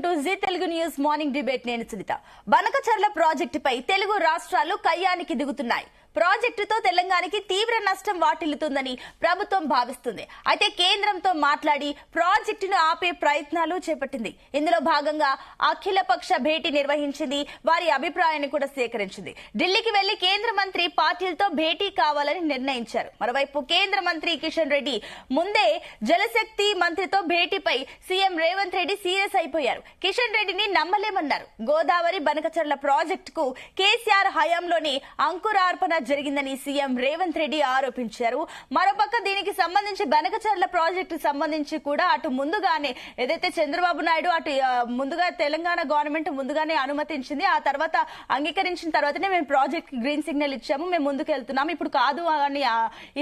To Zee Telugu news morning debate. నేను సునీత. బనకచర్ల ప్రాజెక్టుపై తెలుగు రాష్ట్రాలు కయ్యానికి దిగుతున్నాయి. ప్రాజెక్టుతో తెలంగాణకి తీవ్ర నష్టం వాటిల్లుతుందని ప్రభుత్వం భావిస్తుంది. అయితే కేంద్రంతో మాట్లాడి ప్రాజెక్టును ఆపే ప్రయత్నాలు చేపట్టింది. ఇందులో భాగంగా అఖిలపక్ష భేటీ నిర్వహించింది. వారి అభిప్రాయాన్ని కూడా సేకరించింది. ఢిల్లీకి వెళ్లి కేంద్ర మంత్రి పాటిల్తో భేటీ కావాలని నిర్ణయించారు. మరోవైపు కేంద్ర మంత్రి కిషన్ రెడ్డి ముందే జలశక్తి మంత్రితో భేటీపై సీఎం రేవంత్ రెడ్డి సీరియస్ అయిపోయారు. కిషన్ రెడ్డిని నమ్మలేమన్నారు. గోదావరి బనకచర్ల ప్రాజెక్టుకు కేసీఆర్ హయాంలోనే అంకురార్పణ జరిగిందని సీఎం రేవంత్ రెడ్డి ఆరోపించారు. మరోపక్క దీనికి సంబంధించి బనకచర్ల ప్రాజెక్టు సంబంధించి కూడా అటు ముందుగానే ఏదైతే చంద్రబాబు నాయుడు అటు ముందుగా తెలంగాణ గవర్నమెంట్ ముందుగానే అనుమతించింది. ఆ తర్వాత అంగీకరించిన తర్వాతనే మేము ప్రాజెక్ట్ గ్రీన్ సిగ్నల్ ఇచ్చాము, మేము ముందుకు వెళ్తున్నాము, ఇప్పుడు కాదు అని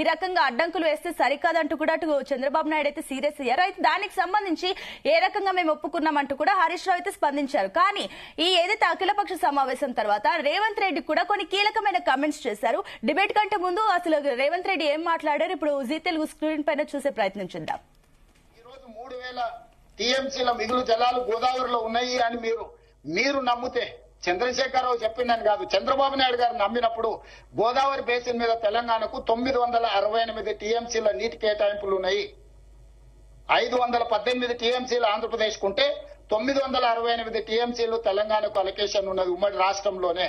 ఈ రకంగా అడ్డంకులు వేస్తే సరికాదంటూ కూడా అటు చంద్రబాబు నాయుడు అయితే సీరియస్ అయ్యారు. అయితే దానికి సంబంధించి ఏ రకంగా మేము ఒప్పుకున్నామంటూ కూడా హరీష్ రావు అయితే స్పందించారు. కానీ ఈ ఏదైతే అఖిలపక్ష సమావేశం తర్వాత రేవంత్ రెడ్డి కూడా కొన్ని కీలకమైన కామెంట్స్ చేశారు. డిబేట్ కంటే ముందు అసలు రేవంత్ రెడ్డి ఏం మాట్లాడారు ఇప్పుడు జీ తెలుగు స్క్రీన్ పైన చూసే ప్రయత్నం చేద్దాం. ఈ రోజు 3000 టీఎంసీల మిగులు జలాలు గోదావరిలో ఉన్నాయి అని మీరు నమ్మితే, చంద్రశేఖరరావు చెప్పిందని కాదు, చంద్రబాబు నాయుడు గారు నమ్మినప్పుడు గోదావరి బేసిన్ మీద తెలంగాణకు 968 టీఎంసీల నీటి కేటాయింపులు ఉన్నాయి. 518 టీఎంసీలు ఆంధ్రప్రదేశ్ కుంటే 968 టీఎంసీలు తెలంగాణకు అలొకేషన్ ఉన్నది ఉమ్మడి రాష్ట్రంలోనే.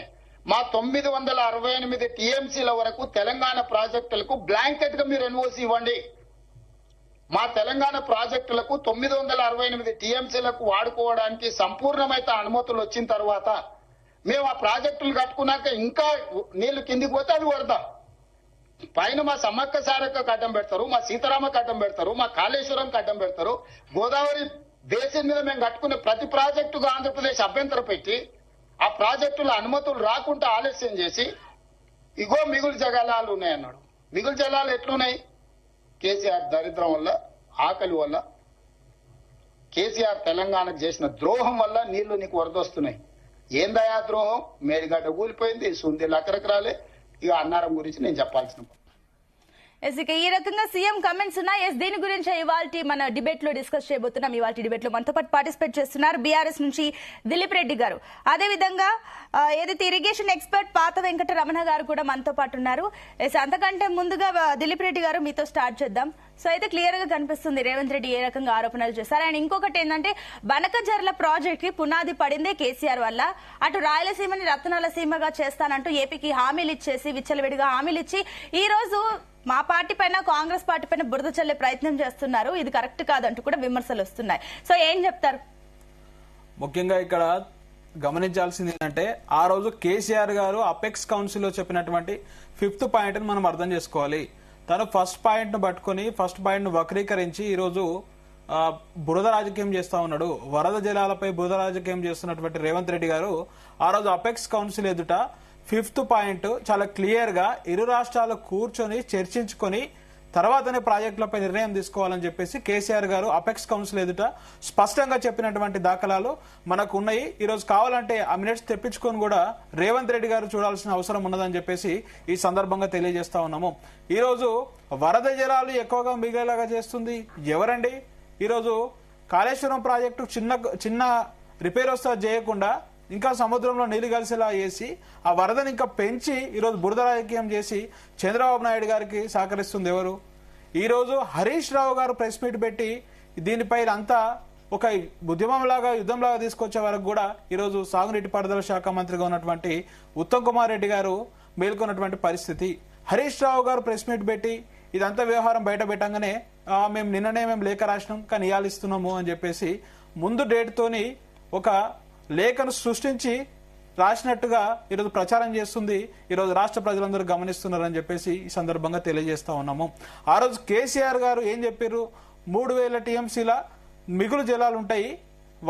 మా 968 టీఎంసీల వరకు తెలంగాణ ప్రాజెక్టులకు బ్లాంకెట్ గా మీరు ఎన్ఓసి ఇవ్వండి. మా తెలంగాణ ప్రాజెక్టులకు 968 టీఎంసీలకు వాడుకోవడానికి సంపూర్ణమైన అనుమతులు వచ్చిన తర్వాత మేము ఆ ప్రాజెక్టులు కట్టుకున్నాక ఇంకా నీళ్లు కిందికి పోతే అది వరద. పైన మా సమ్మక్క సారక్క అడ్డం పెడతారు, మా సీతారామకు అడ్డం పెడతారు, మా కాళేశ్వరం అడ్డం పెడతారు. గోదావరి బేసిన్ మీద మేము కట్టుకునే ప్రతి ప్రాజెక్టుకు ఆంధ్రప్రదేశ్ అభ్యంతరం పెట్టి ఆ ప్రాజెక్టుల అనుమతులు రాకుండా ఆలస్యం చేసి ఇగో మిగులు జలాలు ఉన్నాయన్నాడు. మిగులు జలాలు ఎట్లున్నాయి? కేసీఆర్ దరిద్రం వల్ల, ఆకలి వల్ల, కేసీఆర్ తెలంగాణకు చేసిన ద్రోహం వల్ల నీళ్లు నీకు వరదొస్తున్నాయి. ఏందయా ద్రోహం? మేడిగడ్డ కూలిపోయింది, సుందీలు అక్కడికి ఇక అన్నారం గురించి నేను చెప్పాల్సిన ఈ రకంగా సీఎం కమెంట్స్ ఉన్నాయి. దీని గురించి ఇవాళ మన డిబేట్ లో డిస్కస్ చేయబోతున్నాం. ఇవాళ డిబేట్ లో మనతో పాటు పార్టిసిపేట్ చేస్తున్నారు బీఆర్ఎస్ నుంచి దిలీప్ రెడ్డి గారు, అదేవిధంగా ఏదైతే ఇరిగేషన్ ఎక్స్పర్ట్ పాత వెంకట రమణ గారు కూడా మనతో పాటు ఉన్నారు. అంతకంటే ముందుగా దిలీప్ రెడ్డి గారు మీతో స్టార్ట్ చేద్దాం. సో అయితే క్లియర్ గా కనిపిస్తుంది రేవంత్ రెడ్డి ఏ రకంగా ఆరోపణలు చేశారు. అండ్ ఇంకొకటి ఏంటంటే బనకచర్ల ప్రాజెక్ట్ కి పునాది పడిందే కేసీఆర్ వల్ల. అటు రాయలసీమని రత్నాల సీమగా చేస్తానంటూ ఏపీకి హామీలు ఇచ్చేసి విచ్చలవిడిగా హామీలు ఇచ్చి ఈ రోజు మా పార్టీ పైన కాంగ్రెస్ పార్టీ పైన బురద చల్లే ప్రయత్నం చేస్తున్నారు. ఇది కరెక్ట్ కాదంటూ కూడా విమర్శలు వస్తున్నాయి. సో ఏం చెప్తారు? ముఖ్యంగా ఇక్కడ గమనించాల్సింది ఏంటంటే ఆ రోజు కేసీఆర్ గారు అపెక్స్ కౌన్సిల్ లో చెప్పినటువంటి 5th పాయింట్ ని మనం అర్థం చేసుకోవాలి. తను ఫస్ట్ పాయింట్ ను పట్టుకుని ఫస్ట్ పాయింట్ ను వక్రీకరించి ఈ రోజు బురద రాజకీయం చేస్తా ఉన్నాడు. వరద జలాలపై బురద రాజకీయం చేస్తున్నటువంటి రేవంత్ రెడ్డి గారు ఆ రోజు అపెక్స్ కౌన్సిల్ ఎదుట 5th పాయింట్ చాలా క్లియర్ గా ఇరు రాష్ట్రాలు కూర్చొని చర్చించుకొని తర్వాతనే ప్రాజెక్టులపై నిర్ణయం తీసుకోవాలని చెప్పేసి కేసీఆర్ గారు అపెక్స్ కౌన్సిల్ ఎదుట స్పష్టంగా చెప్పినటువంటి దాఖలాలు మనకు ఉన్నాయి. ఈ రోజు కావాలంటే ఆ మినిట్స్ తెప్పించుకొని కూడా రేవంత్ రెడ్డి గారు చూడాల్సిన అవసరం ఉన్నదని చెప్పేసి ఈ సందర్భంగా తెలియజేస్తా ఉన్నాము. ఈ రోజు వరద జలాలు ఎక్కువగా మిగిలేలాగా చేస్తుంది ఎవరండి? ఈరోజు కాళేశ్వరం ప్రాజెక్టు చిన్న రిపేర్ వస్తా చేయకుండా ఇంకా సముద్రంలో నీళ్లు కలిసేలా చేసి ఆ వరదని ఇంకా పెంచి ఈరోజు బురద రాజకీయం చేసి చంద్రబాబు నాయుడు గారికి సహకరిస్తుంది ఎవరు? ఈరోజు హరీష్ రావు గారు ప్రెస్ మీట్ పెట్టి దీనిపై అంతా ఒక ఉద్యమంలాగా యుద్ధంలాగా తీసుకొచ్చే వరకు కూడా ఈరోజు సాగునీటి పారుదల శాఖ మంత్రిగా ఉన్నటువంటి ఉత్తమ్ కుమార్ రెడ్డి గారు మేల్కొన్నటువంటి పరిస్థితి. హరీష్ రావు గారు ప్రెస్ మీట్ పెట్టి ఇదంతా వ్యవహారం బయట పెట్టంగానే మేము నిన్ననే లేఖ రాసినాం కానీ ఇయాలు ఇస్తున్నాము అని చెప్పేసి ముందు డేట్ తోని ఒక లేఖను సృష్టించి రాసినట్టుగా ఈరోజు ప్రచారం చేస్తుంది. ఈరోజు రాష్ట్ర ప్రజలందరూ గమనిస్తున్నారని చెప్పేసి ఈ సందర్భంగా తెలియజేస్తా ఉన్నాము. ఆ రోజు కేసీఆర్ గారు ఏం చెప్పారు? 3000 టీఎంసీల మిగులు జలాలు ఉంటాయి,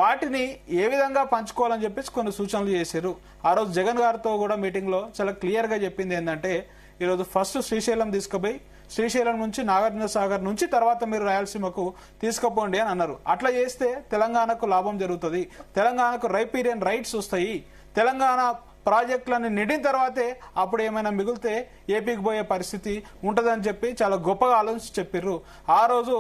వాటిని ఏ విధంగా పంచుకోవాలని చెప్పేసి కొన్ని సూచనలు చేశారు. ఆ రోజు జగన్ గారితో కూడా మీటింగ్ లో చాలా క్లియర్ గా చెప్పింది ఏంటంటే ఈరోజు ఫస్ట్ శ్రీశైలం తీసుకుపోయి శ్రీశైలం నుంచి నాగార్జున సాగర్ నుంచి తర్వాత మీరు రాయలసీమకు తీసుకుపోండి అని అన్నారు. అట్లా చేస్తే తెలంగాణకు లాభం జరుగుతుంది, తెలంగాణకు రైపీరియన్ రైట్స్ వస్తాయి, తెలంగాణ ప్రాజెక్టులను నిండిన తర్వాతే అప్పుడు ఏమైనా మిగిలితే ఏపీకి పోయే పరిస్థితి ఉంటుందని చెప్పి చాలా గొప్పగా ఆలోచించి చెప్పారు. ఆ రోజు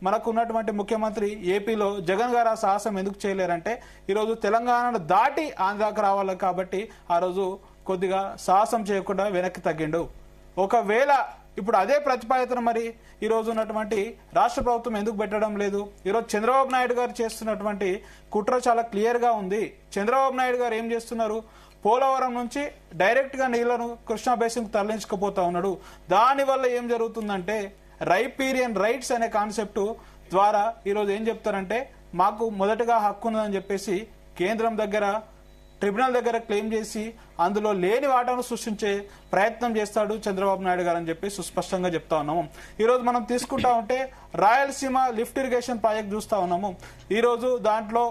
మనకు ఉన్నటువంటి ముఖ్యమంత్రి ఏపీలో జగన్ గారు ఆ సాహసం ఎందుకు చేయలేరంటే ఈరోజు తెలంగాణను దాటి ఆంధ్రాకు రావాలి కాబట్టి ఆ రోజు కొద్దిగా సాహసం చేయకుండా వెనక్కి తగ్గిండు. ఒకవేళ ఇప్పుడు అదే ప్రతిపాదన మరి ఈ రోజు ఉన్నటువంటి రాష్ట్ర ప్రభుత్వం ఎందుకు పెట్టడం లేదు? ఈరోజు చంద్రబాబు నాయుడు గారు చేస్తున్నటువంటి కుట్ర చాలా క్లియర్ గా ఉంది. చంద్రబాబు నాయుడు గారు ఏం చేస్తున్నారు? పోలవరం నుంచి డైరెక్ట్ గా నీళ్లను కృష్ణా బేసిన్ తరలించుకుపోతా ఉన్నాడు. దానివల్ల ఏం జరుగుతుందంటే రైపీరియన్ రైట్స్ అనే కాన్సెప్ట్ ద్వారా ఈరోజు ఏం చెప్తారంటే మాకు మొదటగా హక్కు ఉన్నదని చెప్పేసి కేంద్రం దగ్గర ట్రిబ్యునల్ దగ్గర క్లెయిమ్ చేసి అందులో లేని వాటాను సృష్టించే ప్రయత్నం చేస్తాడు చంద్రబాబు నాయుడు గారు అని చెప్పి సుస్పష్టంగా చెప్తా ఉన్నాము. ఈ రోజు మనం తీసుకుంటా ఉంటే రాయలసీమ లిఫ్ట్ ఇరిగేషన్ ప్రాజెక్ట్ చూస్తా ఉన్నాము. ఈ రోజు దాంట్లో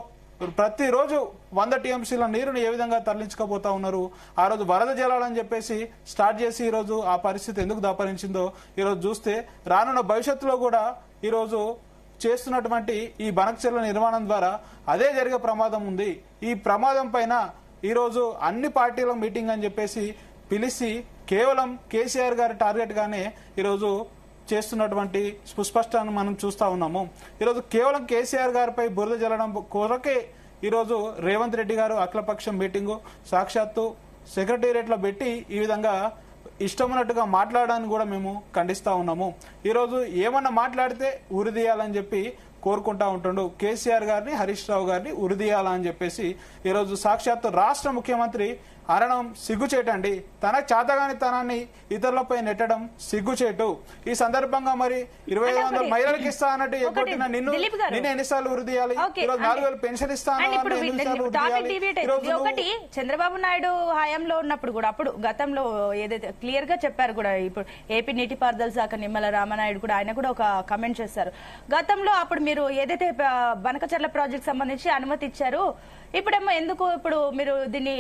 ప్రతిరోజు 100 టీఎంసీల నీరుని ఏ విధంగా తరలించుకోబోతా ఉన్నారు. ఆ రోజు వరద జలాలని చెప్పేసి స్టార్ట్ చేసి ఈ రోజు ఆ పరిస్థితి ఎందుకు దాపరించిందో ఈ రోజు చూస్తే రానున్న భవిష్యత్తులో కూడా ఈ రోజు చేస్తున్నటువంటి ఈ బనకచెర్ల నిర్మాణం ద్వారా అదే జరిగే ప్రమాదం ఉంది. ఈ ప్రమాదం పైన ఈరోజు అన్ని పార్టీల మీటింగ్ అని చెప్పేసి పిలిచి కేవలం కేసీఆర్ గారి టార్గెట్ గానే ఈరోజు చేస్తున్నటువంటి సుస్పష్టాన్ని మనం చూస్తా ఉన్నాము. ఈరోజు కేవలం కేసీఆర్ గారిపై బురద జల్లడం కొరకే ఈరోజు రేవంత్ రెడ్డి గారు అఖిలపక్షం మీటింగు సాక్షాత్తు సెక్రటేరియట్ లో పెట్టి ఈ విధంగా ఇష్టమున్నట్టుగా మాట్లాడడానికి కూడా మేము ఖండిస్తా ఉన్నాము. ఈరోజు ఏమన్నా మాట్లాడితే ఉరిదీయాలని చెప్పి కోరుకుంటా ఉంటుండు. కేసీఆర్ గారిని హరీష్ రావు గారిని ఉరిదీయాలని చెప్పేసి ఈరోజు సాక్షాత్తు రాష్ట్ర ముఖ్యమంత్రి అనడం సిగ్గుచేటండి. తన చేతగాని తనాన్ని ఇతరులపై నెట్టడం సిగ్గుచేటు. ఈ సందర్భంగా మరి 2500 మహిళలకు ఇస్తా అన్నట్టు ఎగ్గొట్టిన నిన్ను ఎన్నిసార్లు ఉరిదీయాలి? ఈరోజు 4000 పెన్షన్ ఇస్తాను. ఒకటి చంద్రబాబు నాయుడు హయాంలో ఉన్నప్పుడు కూడా అప్పుడు గతంలో ఏదైతే క్లియర్ గా చెప్పారు కూడా, ఇప్పుడు ఏపీ నీటిపారుదల శాఖ నిమ్మల రామనాయుడు కూడా ఆయన కూడా ఒక కమెంట్ చేశారు. గతంలో అప్పుడు మీరు ఏదైతే బనకచెర్ల ప్రాజెక్ట్ సంబంధించి అనుమతి ఇచ్చారు, ఇప్పుడేమో ఎందుకు ఇప్పుడు మీరు దీన్ని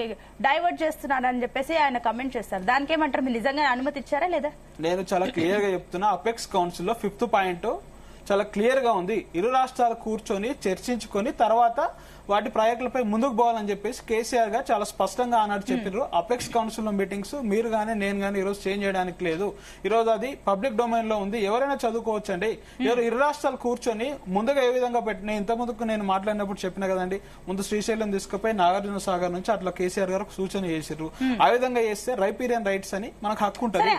డైవర్ట్ చేస్తున్నారని చెప్పేసి ఆయన కమెంట్ చేస్తారు. దానికి ఏమంటారు? మీరు నిజంగా అనుమతి ఇచ్చారా లేదా? నేను చాలా క్లియర్ గా చెప్తున్నా. అపెక్స్ కౌన్సిల్ లో 5th పాయింట్ చాలా క్లియర్ గా ఉంది. ఇరు రాష్ట్రాలు కూర్చొని చర్చించుకొని తర్వాత వాటి ప్రాజెక్టులపై ముందుకు పోవాలని చెప్పేసి కేసీఆర్ గారు చాలా స్పష్టంగా ఆనాడు చెప్పారు. అపెక్స్ కౌన్సిల్ మీటింగ్స్ మీరు గానీ నేను గానీ ఈరోజు చేంజ్ చేయడానికి లేదు. ఈరోజు అది పబ్లిక్ డొమైన్ లో ఉంది, ఎవరైనా చదువుకోవచ్చు అండి. ఇరు రాష్ట్రాలు కూర్చొని ముందుగా ఏ విధంగా పెట్టిన ఇంత ముందుకు నేను మాట్లాడినప్పుడు చెప్పిన కదండి, ముందు శ్రీశైలం తీసుకుపోయి నాగార్జున సాగర్ నుంచి అట్లా కేసీఆర్ గారు సూచన చేశారు. ఆ విధంగా చేస్తే రైపీరియన్ రైట్స్ అని మనకు హక్కు ఉంటుంది.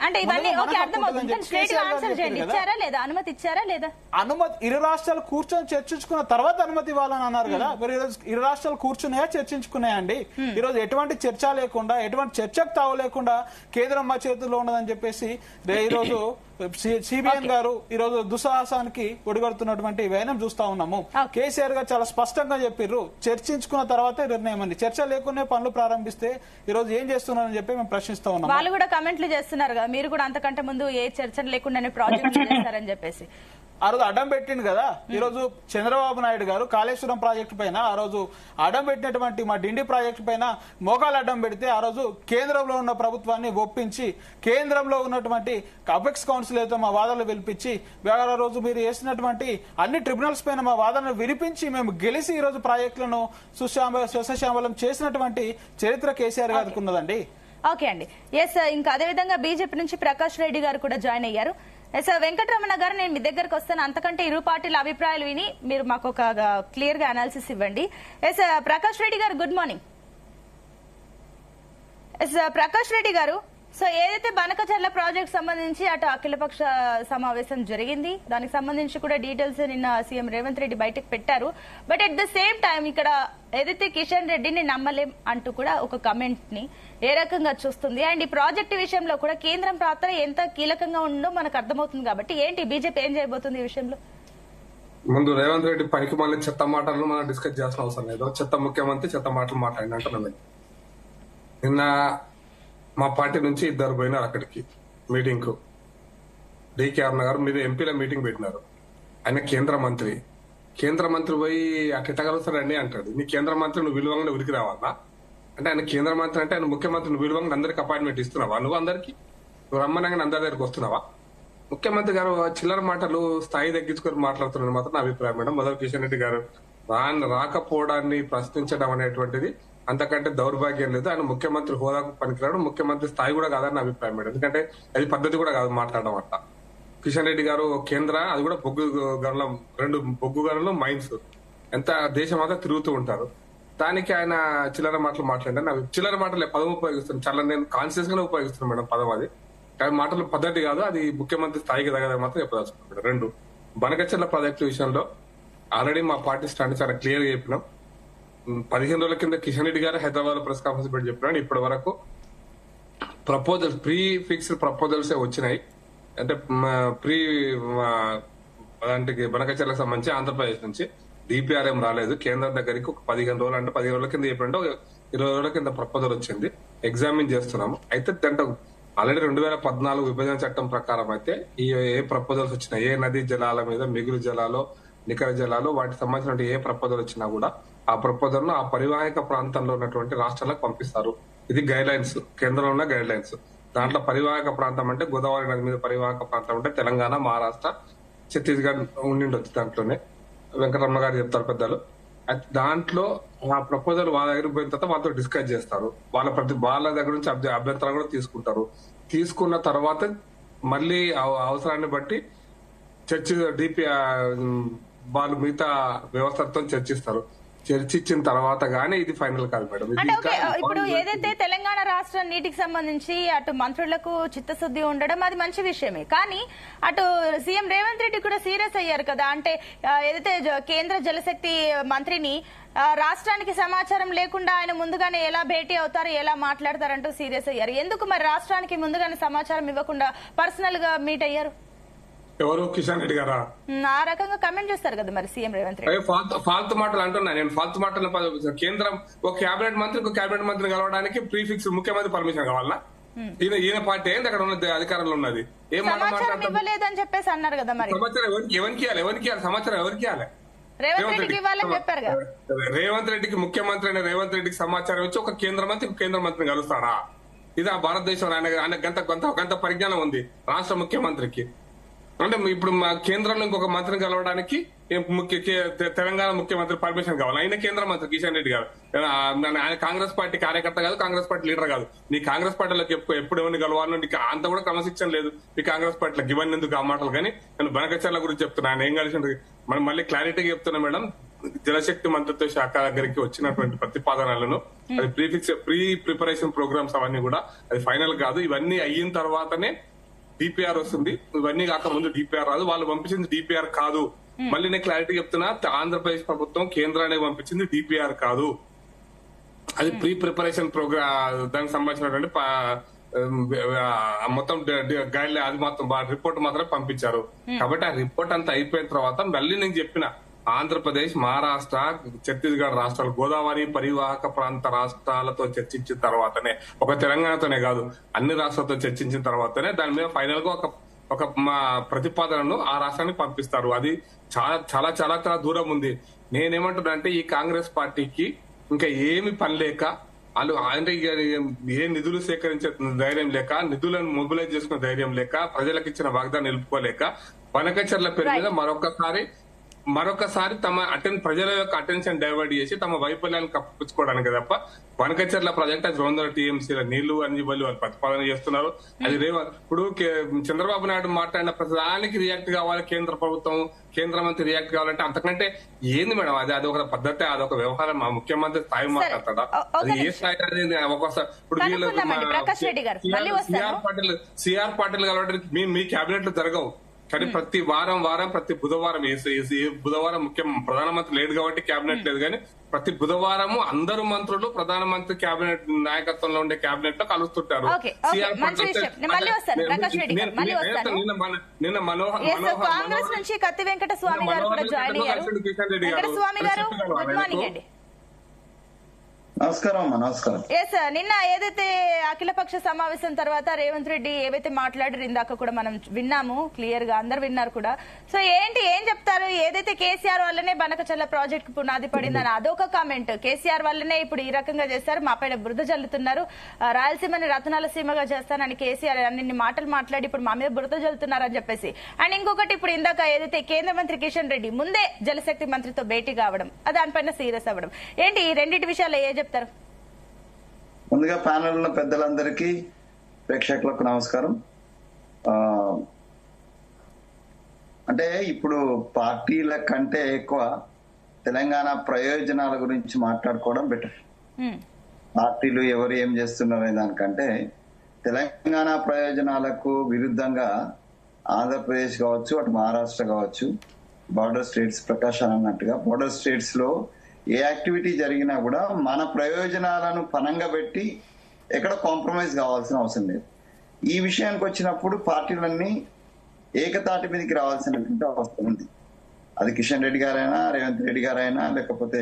అనుమతి ఇరు రాష్ట్రాలు కూర్చొని చర్చించుకున్న తర్వాత అనుమతి ఇవ్వాలని అన్నారు కదా. మరి ఇరు రాష్ట్రాలు కూర్చున్నాయా చర్చించుకున్నాయా అండి? ఈ రోజు ఎటువంటి చర్చ లేకుండా ఎటువంటి చర్చకు తావు లేకుండా కేంద్రం మా చేతుల్లో ఉండదని చెప్పేసి ఈ రోజు సిబిఎన్ గారు ఈ రోజు దుస్సాహసానికి ఒడిగడుతున్నటువంటి వైనం చూస్తా ఉన్నాము. కేసీఆర్ గారు చాలా స్పష్టంగా చెప్పారు, చర్చించుకున్న తర్వాత నిర్ణయం అని. చర్చ లేకుండా పనులు ప్రారంభిస్తే ఈ రోజు ఏం చేస్తున్నారని చెప్పి మేము ప్రశ్నిస్తా ఉన్నాం. వాళ్ళు కూడా కమెంట్లు చేస్తున్నారు కదా, మీరు కూడా అంతకంటే ముందు ఏ చర్చ లేకుండానే ప్రాజెక్ట్ చేస్తారని చెప్పేసి ఆ రోజు అడ్డం పెట్టింది కదా. ఈ రోజు చంద్రబాబు నాయుడు గారు కాళేశ్వరం ప్రాజెక్టు పైన ఆ రోజు అడ్డం పెట్టినటువంటి మా డిండి ప్రాజెక్టు పైన మోకాలు అడ్డం పెడితే ఆ రోజు కేంద్రంలో ఉన్న ప్రభుత్వాన్ని ఒప్పించి కేంద్రంలో ఉన్నటువంటి అపెక్స్ కౌన్సిల్ అయితే మా వాదనలు వినిపించి ఆ రోజు మీరు చేసినటువంటి అన్ని ట్రిబ్యునల్స్ పైన మా వాదనలు వినిపించి మేము గెలిచి ఈ రోజు ప్రాజెక్టులను సుశ్యామలం చేసినటువంటి చరిత్ర కేసీఆర్ గారికి ఉన్నదండి. ఓకే అండి. ఎస్, ఇంకా అదే విధంగా బీజేపీ నుంచి ప్రకాష్ రెడ్డి గారు కూడా జాయిన్ అయ్యారు. ఎస్ వెంకటరమణ గారు, నేను మీ దగ్గరకు వస్తాను. అంతకంటే ఇరు పార్టీల అభిప్రాయాలు విని మీరు మాకు ఒక క్లియర్ గా అనాలిసిస్ ఇవ్వండి. ఎస్ ప్రకాష్ రెడ్డి గారు, good morning. S Prakash Reddy గారు, సో ఏదైతే బనకచెర్ల ప్రాజెక్ట్ సంబంధించి అటు అఖిలపక్ష సమావేశం జరిగింది, దానికి సంబంధించి కూడా డీటెయిల్స్ నిన్న సీఎం రేవంత్ రెడ్డి బయటకు పెట్టారు. But at the same time ఇక్కడ ఏదైతే కిషన్ రెడ్డిని నమ్మలేం అంటూ కూడా ఒక కమెంట్ ని ఏ రకంగా చూస్తుంది, అండ్ ఈ ప్రాజెక్టు విషయంలో కూడా కేంద్రం పాత్ర ఎంత కీలకంగా ఉందో మనకు అర్థమవుతుంది. కాబట్టి ఏంటి బీజేపీ ఏం చేయబోతుంది ఈ విషయంలో? ముందు రేవంత్ రెడ్డి పనికి మళ్ళీ చెత్త మాటలను మనం డిస్కస్ చేయాల్సిన అవసరం లేదు. చెత్త ముఖ్యమంత్రి చెత్త మాటలు మాట్లాడినట్టు నిన్న మా పార్టీ నుంచి 2 పోయినారు అక్కడికి మీటింగ్ కు. డికే అరుణ గారు, మీరు ఎంపీల మీటింగ్ పెట్టినారు, ఆయన కేంద్ర మంత్రి పోయి అట్లా కలుస్తారండి అంటాడు. నీ కేంద్ర మంత్రి నువ్వు విలువంగా ఉరికి రావాలా అంటే? ఆయన కేంద్ర మంత్రి అంటే ఆయన ముఖ్యమంత్రి, నువ్వు విలువంగా అందరికి అపాయింట్మెంట్ ఇస్తున్నావా? నువ్వు అందరికి నువ్వు రమ్మనంగా అందరి దగ్గరికి వస్తున్నావా? ముఖ్యమంత్రి గారు చిల్లర మాటలు స్థాయి తగ్గించుకొని మాట్లాడుతున్నారు మాత్రం నా అభిప్రాయం మేడం. మొదలు కిషన్ రెడ్డి గారు రాకపోవడాన్ని ప్రశ్నించడం అనేటువంటిది అంతకంటే దౌర్భాగ్యం లేదు. ఆయన ముఖ్యమంత్రి హోదాకు పనికిరాడు, ముఖ్యమంత్రి స్థాయి కూడా కాదని నా అభిప్రాయం మేడం. ఎందుకంటే అది పద్ధతి కూడా కాదు మాట్లాడడం అట్లా. కిషన్ రెడ్డి గారు కేంద్ర, అది కూడా బొగ్గు గనుల 2 బొగ్గు గనులు మైన్స్ ఎంత దేశం అంతా తిరుగుతూ ఉంటారు. దానికి ఆయన చిల్లర మాటలు మాట్లాడారు. నాకు చిల్లర మాటలు పదం ఉపయోగిస్తున్నాను, చాలా నేను కాన్షియస్ గానే ఉపయోగిస్తున్నాను మేడం పదం. అది కానీ మాటలు పద్ధతి కాదు, అది ముఖ్యమంత్రి స్థాయికి తగ్గదని మాత్రం చెప్పదలుచుకున్నాను. 2 బనకచెర్ల ప్రాజెక్టు విషయంలో ఆల్రెడీ మా పార్టీ స్టాండ్ చాలా క్లియర్ గా చెప్పినాం. 15 రోజుల కింద కిషన్ రెడ్డి గారు హైదరాబాద్ లో ప్రెస్ కాన్ఫరెన్స్ పెట్టి చెప్పినాడు. ఇప్పటి వరకు ప్రపోజల్స్, ప్రీ ఫిక్స్డ్ ప్రపోజల్స్ వచ్చినాయి. అంటే ప్రీ దాంట్కి బనకచెర్లకు సంబంధించి ఆంధ్రప్రదేశ్ నుంచి డిపిఆర్ఎం రాలేదు. కేంద్రం దగ్గరికి ఒక 15 రోజులు, అంటే 15 రోజుల కింద చెప్పంటే 20 రోజుల కింద ప్రపోజల్ వచ్చింది. ఎగ్జామిన్ చేస్తున్నాము. అయితే దాంట్లో ఆల్రెడీ 2014 విభజన చట్టం ప్రకారం అయితే ఏ ప్రపోజల్స్ వచ్చినా, ఏ నదీ జలాల మీద మిగులు జలాలు, నికర జలాలు, వాటికి సంబంధించిన ఏ ప్రపోజల్ వచ్చినా కూడా ఆ ప్రపోజల్ ను ఆ పరివాహక ప్రాంతంలో ఉన్నటువంటి రాష్ట్రాలకు పంపిస్తారు. ఇది గైడ్ లైన్స్, కేంద్రంలో ఉన్న గైడ్ లైన్స్. దాంట్లో పరివాహక ప్రాంతం అంటే గోదావరి నది మీద పరివాహక ప్రాంతం అంటే తెలంగాణ, మహారాష్ట్ర, ఛత్తీస్గఢ్ ఉండిండొచ్చు. దాంట్లోనే వెంకటరమణ గారు చెప్తారు పెద్దలు. దాంట్లో ఆ ప్రపోజల్ వాళ్ళ దగ్గర పోయిన తర్వాత వాళ్ళతో డిస్కస్ చేస్తారు. వాళ్ళ దగ్గర నుంచి అభ్యంతరాలు కూడా తీసుకుంటారు. తీసుకున్న తర్వాత మళ్ళీ అవసరాన్ని బట్టి వాళ్ళు మిగతా వ్యవస్థతో చర్చిస్తారు. చర్చించిన తర్వాత గానీ ఇది ఫైనల్ కాదు మేడం. అంటే ఓకే, ఇప్పుడు ఏదైతే తెలంగాణ రాష్ట్ర నీటికి సంబంధించి అటు మంత్రులకు చిత్తశుద్ధి ఉండడం అది మంచి విషయమే, కానీ అటు సీఎం రేవంత్ రెడ్డి కూడా సీరియస్ అయ్యారు కదా. అంటే ఏదైతే కేంద్ర జలశక్తి మంత్రిని రాష్ట్రానికి సమాచారం లేకుండా ఆయన ముందుగానే ఎలా భేటీ అవుతారు, ఎలా మాట్లాడతారంటూ సీరియస్ అయ్యారు. ఎందుకు మరి రాష్ట్రానికి ముందుగానే సమాచారం ఇవ్వకుండా పర్సనల్ గా మీట్ అయ్యారు? ఎవరు? కిషన్ రెడ్డి గారా? ఆ రకంగా కమెంట్ చేస్తారు కదా మరి సీఎం రేవంత్ రెడ్డి. ఫాల్తు మాటలు అంటున్నా నేను. ఫాల్తు మాటలు కేంద్రం ఒక కేబినెట్ మంత్రిని కలవడానికి ప్రీఫిక్స్ ముఖ్యమంత్రి పర్మిషన్ కావాలా? ఈయన పార్టీ ఏంటి అక్కడ ఉన్నది, అధికారంలో ఉన్నది? ఏం సమాచారం ఇవ్వలేదని చెప్పేసి అన్నారు కదా మరి. సమాచారం ఎవరికి ఇవ్వాలి? సమాచారం ఎవరికి ఇవ్వాలి? రేవంత్ రెడ్డికి ఇవ్వాలని చెప్పారు కదా. రేవంత్ రెడ్డికి, ముఖ్యమంత్రి అయిన రేవంత్ రెడ్డికి సమాచారం ఇచ్చి ఒక కేంద్ర మంత్రిని కలుస్తాడా? ఇది ఆ భారతదేశంలో ఆయన గంత పరిజ్ఞానం ఉంది రాష్ట్ర ముఖ్యమంత్రికి. అంటే ఇప్పుడు మా కేంద్రంలో ఇంకొక మంత్రిని కలవడానికి తెలంగాణ ముఖ్యమంత్రి పర్మిషన్ కావాలి. ఆయన కేంద్ర మంత్రి కిషన్ రెడ్డి గారు. ఆయన కాంగ్రెస్ పార్టీ కార్యకర్త కాదు, కాంగ్రెస్ పార్టీ లీడర్ కాదు. నీ కాంగ్రెస్ పార్టీలోకి ఎప్పుడు ఎవరిని కలవాలో నీకు అంత కూడా క్రమశిక్షణ లేదు. ఈ కాంగ్రెస్ పార్టీలకు ఇవన్నీ ఎందుకు ఆ మాటలు? కానీ నేను బనకచెర్ల గురించి చెప్తున్నా. ఆయన ఏం కలిసి మనం మళ్ళీ క్లారిటీగా చెప్తున్నా మేడం. జలశక్తి మంత్రిత్వ శాఖ దగ్గరికి వచ్చినటువంటి ప్రతిపాదనలను, అది ప్రీ ప్రిపరేషన్ ప్రోగ్రామ్స్ అవన్నీ కూడా అది ఫైనల్ కాదు. ఇవన్నీ అయిన తర్వాతనే డిపిఆర్ వస్తుంది. ఇవన్నీ కాకముందు డిపిఆర్ రాదు. వాళ్ళు పంపించింది డిపిఆర్ కాదు. మళ్ళీ నేను క్లారిటీ చెప్తున్నా, ఆంధ్రప్రదేశ్ ప్రభుత్వం కేంద్రానికి పంపించింది డిపిఆర్ కాదు. అది ప్రీ ప్రిపరేషన్ ప్రోగ్రామ్, దానికి సంబంధించినటువంటి మొత్తం గైడ్, అది మొత్తం రిపోర్ట్ మాత్రమే పంపించారు. కాబట్టి ఆ రిపోర్ట్ అంతా అయిపోయిన తర్వాత మళ్ళీ నేను చెప్పిన ఆంధ్రప్రదేశ్, మహారాష్ట్ర, ఛత్తీస్గఢ్ రాష్ట్రాలు, గోదావరి పరివాహక ప్రాంత రాష్ట్రాలతో చర్చించిన తర్వాతనే, ఒక తెలంగాణతోనే కాదు అన్ని రాష్ట్రాలతో చర్చించిన తర్వాతనే దాని మీద ఫైనల్ గా ఒక మా ప్రతిపాదనను ఆ రాష్ట్రానికి పంపిస్తారు. అది చాలా చాలా చాలా చాలా దూరం ఉంది. నేనేమంటున్నా అంటే ఈ కాంగ్రెస్ పార్టీకి ఇంకా ఏమి పని లేక, వాళ్ళు అంటే ఏ నిధులు సేకరించే ధైర్యం లేక, నిధులను మొబిలైజ్ చేసుకునే ధైర్యం లేక, ప్రజలకు ఇచ్చిన వాగ్దానం నిలుపుకోలేక బనకచెర్ల పేరు మీద మరొకసారి తమ ప్రజల యొక్క అటెన్షన్ డైవర్ట్ చేసి తమ వైఫల్యాన్ని కప్పించుకోవడానికి తప్ప బనకచెర్ల ప్రాజెక్ట్ అది 200 టీఎంసీల నీళ్లు అని వాళ్ళు ప్రతిపాదన చేస్తున్నారు. అది ఇప్పుడు చంద్రబాబు నాయుడు మాట్లాడిన ప్రతిదానికి రియాక్ట్ కావాలి కేంద్ర ప్రభుత్వం, కేంద్ర మంత్రి రియాక్ట్ కావాలంటే అంతకంటే ఏంది మేడం? అది ఒక పద్ధతి, అదొక వ్యవహారం. మా ముఖ్యమంత్రి స్థాయి మాట్లాడతాడా? అది ఏ స్థాయి అనేది ఒక్కోసారి ఇప్పుడు సిఆర్ పాటిల్ కలవడానికి మీ క్యాబినెట్ లో జరగవు. కానీ ప్రతి వారం ప్రతి బుధవారం బుధవారం ప్రధానమంత్రి లేడు కాబట్టి క్యాబినెట్ లేదు, కానీ ప్రతి బుధవారము అందరు మంత్రులు ప్రధానమంత్రి క్యాబినెట్ నాయకత్వంలో ఉండే క్యాబినెట్ లో కలుస్తుంటారు. నిన్న కాంగ్రెస్ నుంచి కత్తి వెంకట స్వామి గారు కూడా జాయిన్ అయ్యారు. వెంకట స్వామి గారు, గుడ్ మార్నింగ్ అండి. నమస్కారం. ఎస్, నిన్న ఏదైతే అఖిలపక్ష సమావేశం తర్వాత రేవంత్ రెడ్డి ఏవైతే మాట్లాడారు ఇందాక కూడా మనం విన్నాము, క్లియర్ గా అందరు విన్నారు కూడా. సో ఏం చెప్తారు? ఏదైతే కేసీఆర్ వల్లనే బనకచెర్ల ప్రాజెక్ట్ పునాది పడిందని అదొక కామెంట్. కేసీఆర్ వల్లనే ఇప్పుడు ఈ రకంగా చేస్తారు, మా పైన బురద జల్లుతున్నారు, రాయలసీమని రతనాల సీమగా చేస్తానని కేసీఆర్ అన్ని మాటలు మాట్లాడి ఇప్పుడు మా మీద బురద జల్లుతున్నారని చెప్పేసి. అండ్ ఇంకొకటి, ఇప్పుడు ఇందాక ఏదైతే కేంద్ర మంత్రి కిషన్ రెడ్డి ముందే జలశక్తి మంత్రితో భేటీ కావడం, దానిపైన సీరియస్ అవ్వడం, ఏంటి ఈ రెండింటి విషయాల్లో చెప్తారు? ముందుగా ప్యానెల్ ఉన్న పెద్దలందరికీ, ప్రేక్షకులకు నమస్కారం. అంటే ఇప్పుడు పార్టీల కంటే ఎక్కువ తెలంగాణ ప్రయోజనాల గురించి మాట్లాడుకోవడం బెటర్. పార్టీలు ఎవరు ఏం చేస్తున్నారనే దానికంటే తెలంగాణ ప్రయోజనాలకు విరుద్ధంగా ఆంధ్రప్రదేశ్ కావచ్చు, అటు మహారాష్ట్ర కావచ్చు, బార్డర్ స్టేట్స్, ప్రకాష్ అన్నట్టుగా బార్డర్ స్టేట్స్ లో ఏ యాక్టివిటీ జరిగినా కూడా మన ప్రయోజనాలను పనంగా పెట్టి ఎక్కడ కాంప్రమైజ్ కావాల్సిన అవసరం లేదు. ఈ విషయానికి వచ్చినప్పుడు పార్టీలన్నీ ఏకతాటి మీదకి రావాల్సినటువంటి అవసరం ఉంది. అది కిషన్ రెడ్డి గారైనా, రేవంత్ రెడ్డి గారైనా, లేకపోతే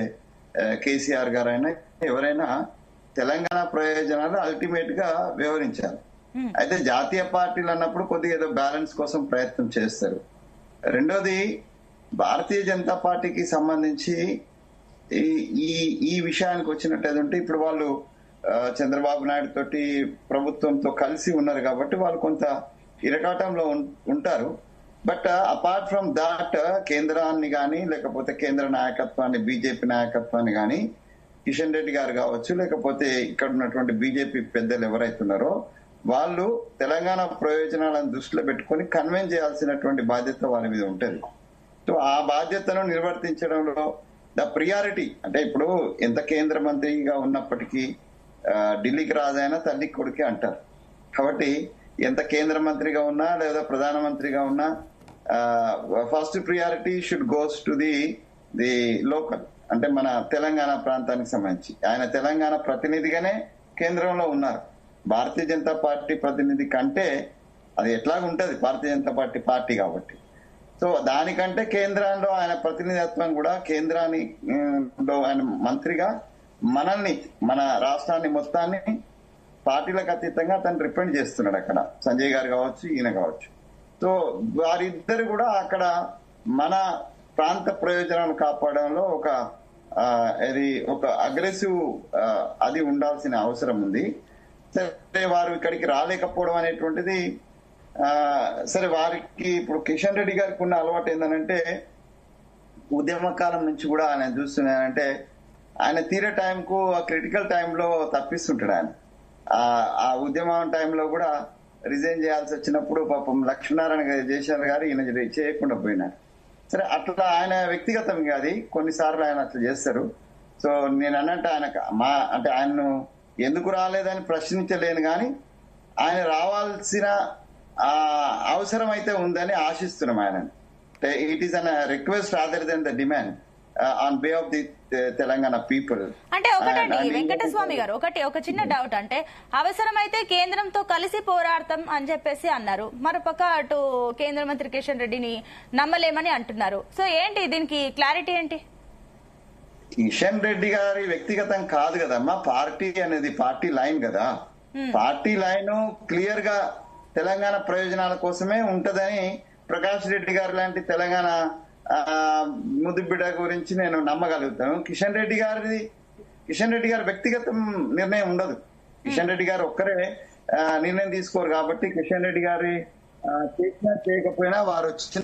కేసీఆర్ గారైనా, ఎవరైనా తెలంగాణ ప్రయోజనాలు అల్టిమేట్ గా వ్యవహరించాలి. అయితే జాతీయ పార్టీలు అన్నప్పుడు కొద్దిగా ఏదో బ్యాలెన్స్ కోసం ప్రయత్నం చేస్తారు. రెండోది, భారతీయ జనతా పార్టీకి సంబంధించి ఈ విషయానికి వచ్చినట్టు ఇప్పుడు వాళ్ళు చంద్రబాబు నాయుడు తోటి ప్రభుత్వంతో కలిసి ఉన్నారు కాబట్టి వాళ్ళు కొంత ఇరకాటంలో ఉంటారు. బట్ అపార్ట్ ఫ్రమ్ దాట్ కేంద్రాన్ని కానీ, లేకపోతే కేంద్ర నాయకత్వాన్ని, బీజేపీ నాయకత్వాన్ని కానీ, కిషన్ రెడ్డి గారు కావచ్చు, లేకపోతే ఇక్కడ ఉన్నటువంటి బీజేపీ పెద్దలు ఎవరైతున్నారో వాళ్ళు తెలంగాణ ప్రయోజనాలను దృష్టిలో పెట్టుకొని కన్వెన్స్ చేయాల్సినటువంటి బాధ్యత వాళ్ళ మీద ఉంటుంది. సో ఆ బాధ్యతను నిర్వర్తించడంలో ద ప్రియారిటీ అంటే ఇప్పుడు ఎంత కేంద్ర మంత్రిగా ఉన్నప్పటికీ ఢిల్లీకి రాజైనా తల్లి కొడుకే అంటారు. కాబట్టి ఎంత కేంద్ర మంత్రిగా ఉన్నా లేదా ప్రధానమంత్రిగా ఉన్నా first priority should goes to the local, అంటే మన తెలంగాణ ప్రాంతానికి సంబంధించి. ఆయన తెలంగాణ ప్రతినిధిగానే కేంద్రంలో ఉన్నారు. భారతీయ జనతా పార్టీ ప్రతినిధి కంటే అది ఎట్లాగుంటది, భారతీయ జనతా పార్టీ కాబట్టి. సో దానికంటే కేంద్రంలో ఆయన ప్రతినిధిత్వం కూడా, కేంద్రానికి ఆయన మంత్రిగా మనల్ని, మన రాష్ట్రాన్ని మొత్తాన్ని పార్టీలకు అతీతంగా అతను రిప్రజెంట్ చేస్తున్నాడు అక్కడ. సంజయ్ గారు కావచ్చు, ఈయన కావచ్చు. సో వారిద్దరు కూడా అక్కడ మన ప్రాంత ప్రయోజనాలు కాపాడంలో ఒక అగ్రెసివ్ అది ఉండాల్సిన అవసరం ఉంది. సరే, వారు ఇక్కడికి రాలేకపోవడం అనేటువంటిది సరే, వారికి ఇప్పుడు కిషన్ రెడ్డి గారికి ఉన్న అలవాటు ఏంటంటే ఉద్యమ కాలం నుంచి కూడా ఆయన చూస్తున్నానంటే ఆయన తీరే టైంకు ఆ క్రిటికల్ టైంలో తప్పిస్తుంటాడు. ఆయన ఆ ఉద్యమం టైంలో కూడా రిజైన్ చేయాల్సి వచ్చినప్పుడు పాపం లక్ష్మీనారాయణ జయశంకర్ గారు ఈయన చేయకుండా పోయినారు. సరే, అట్లా ఆయన వ్యక్తిగతం కాదు, కొన్నిసార్లు ఆయన అట్లా చేస్తారు. సో నేను అన్నట్టు అంటే ఆయన్ను ఎందుకు రాలేదని ప్రశ్నించలేను, కానీ ఆయన రావాల్సిన అవసరం అయితే ఉందని ఆశిస్తున్నాం. ఆయన it is an request rather than the demand on behalf the Telangana people. అంటే ఒకటండి వెంకటస్వామి గారు, ఒక చిన్న డౌట్. అంటే అవసరమైతే కేంద్రంతో కలిసి పోరాడతాం అని చెప్పేసి అన్నారు, మరోపక్క అటు కేంద్ర మంత్రి కిషన్ రెడ్డిని నమ్మలేమని అంటున్నారు. సో ఏంటి దీనికి క్లారిటీ ఏంటి? కిషన్ రెడ్డి గారి వ్యక్తిగతం కాదు కదమ్మా, పార్టీ అనేది పార్టీ లైన్ కదా. పార్టీ లైన్ క్లియర్ గా తెలంగాణ ప్రయోజనాల కోసమే ఉంటదని ప్రకాష్ రెడ్డి గారు లాంటి తెలంగాణ ముద్దు బిడ్డ గురించి నేను నమ్మగలుగుతాను. కిషన్ రెడ్డి గారి వ్యక్తిగత నిర్ణయం ఉండదు. కిషన్ రెడ్డి గారు ఒక్కరే నిర్ణయం తీసుకోరు కాబట్టి కిషన్ రెడ్డి గారి చేసినా చేయకపోయినా వారు వచ్చిన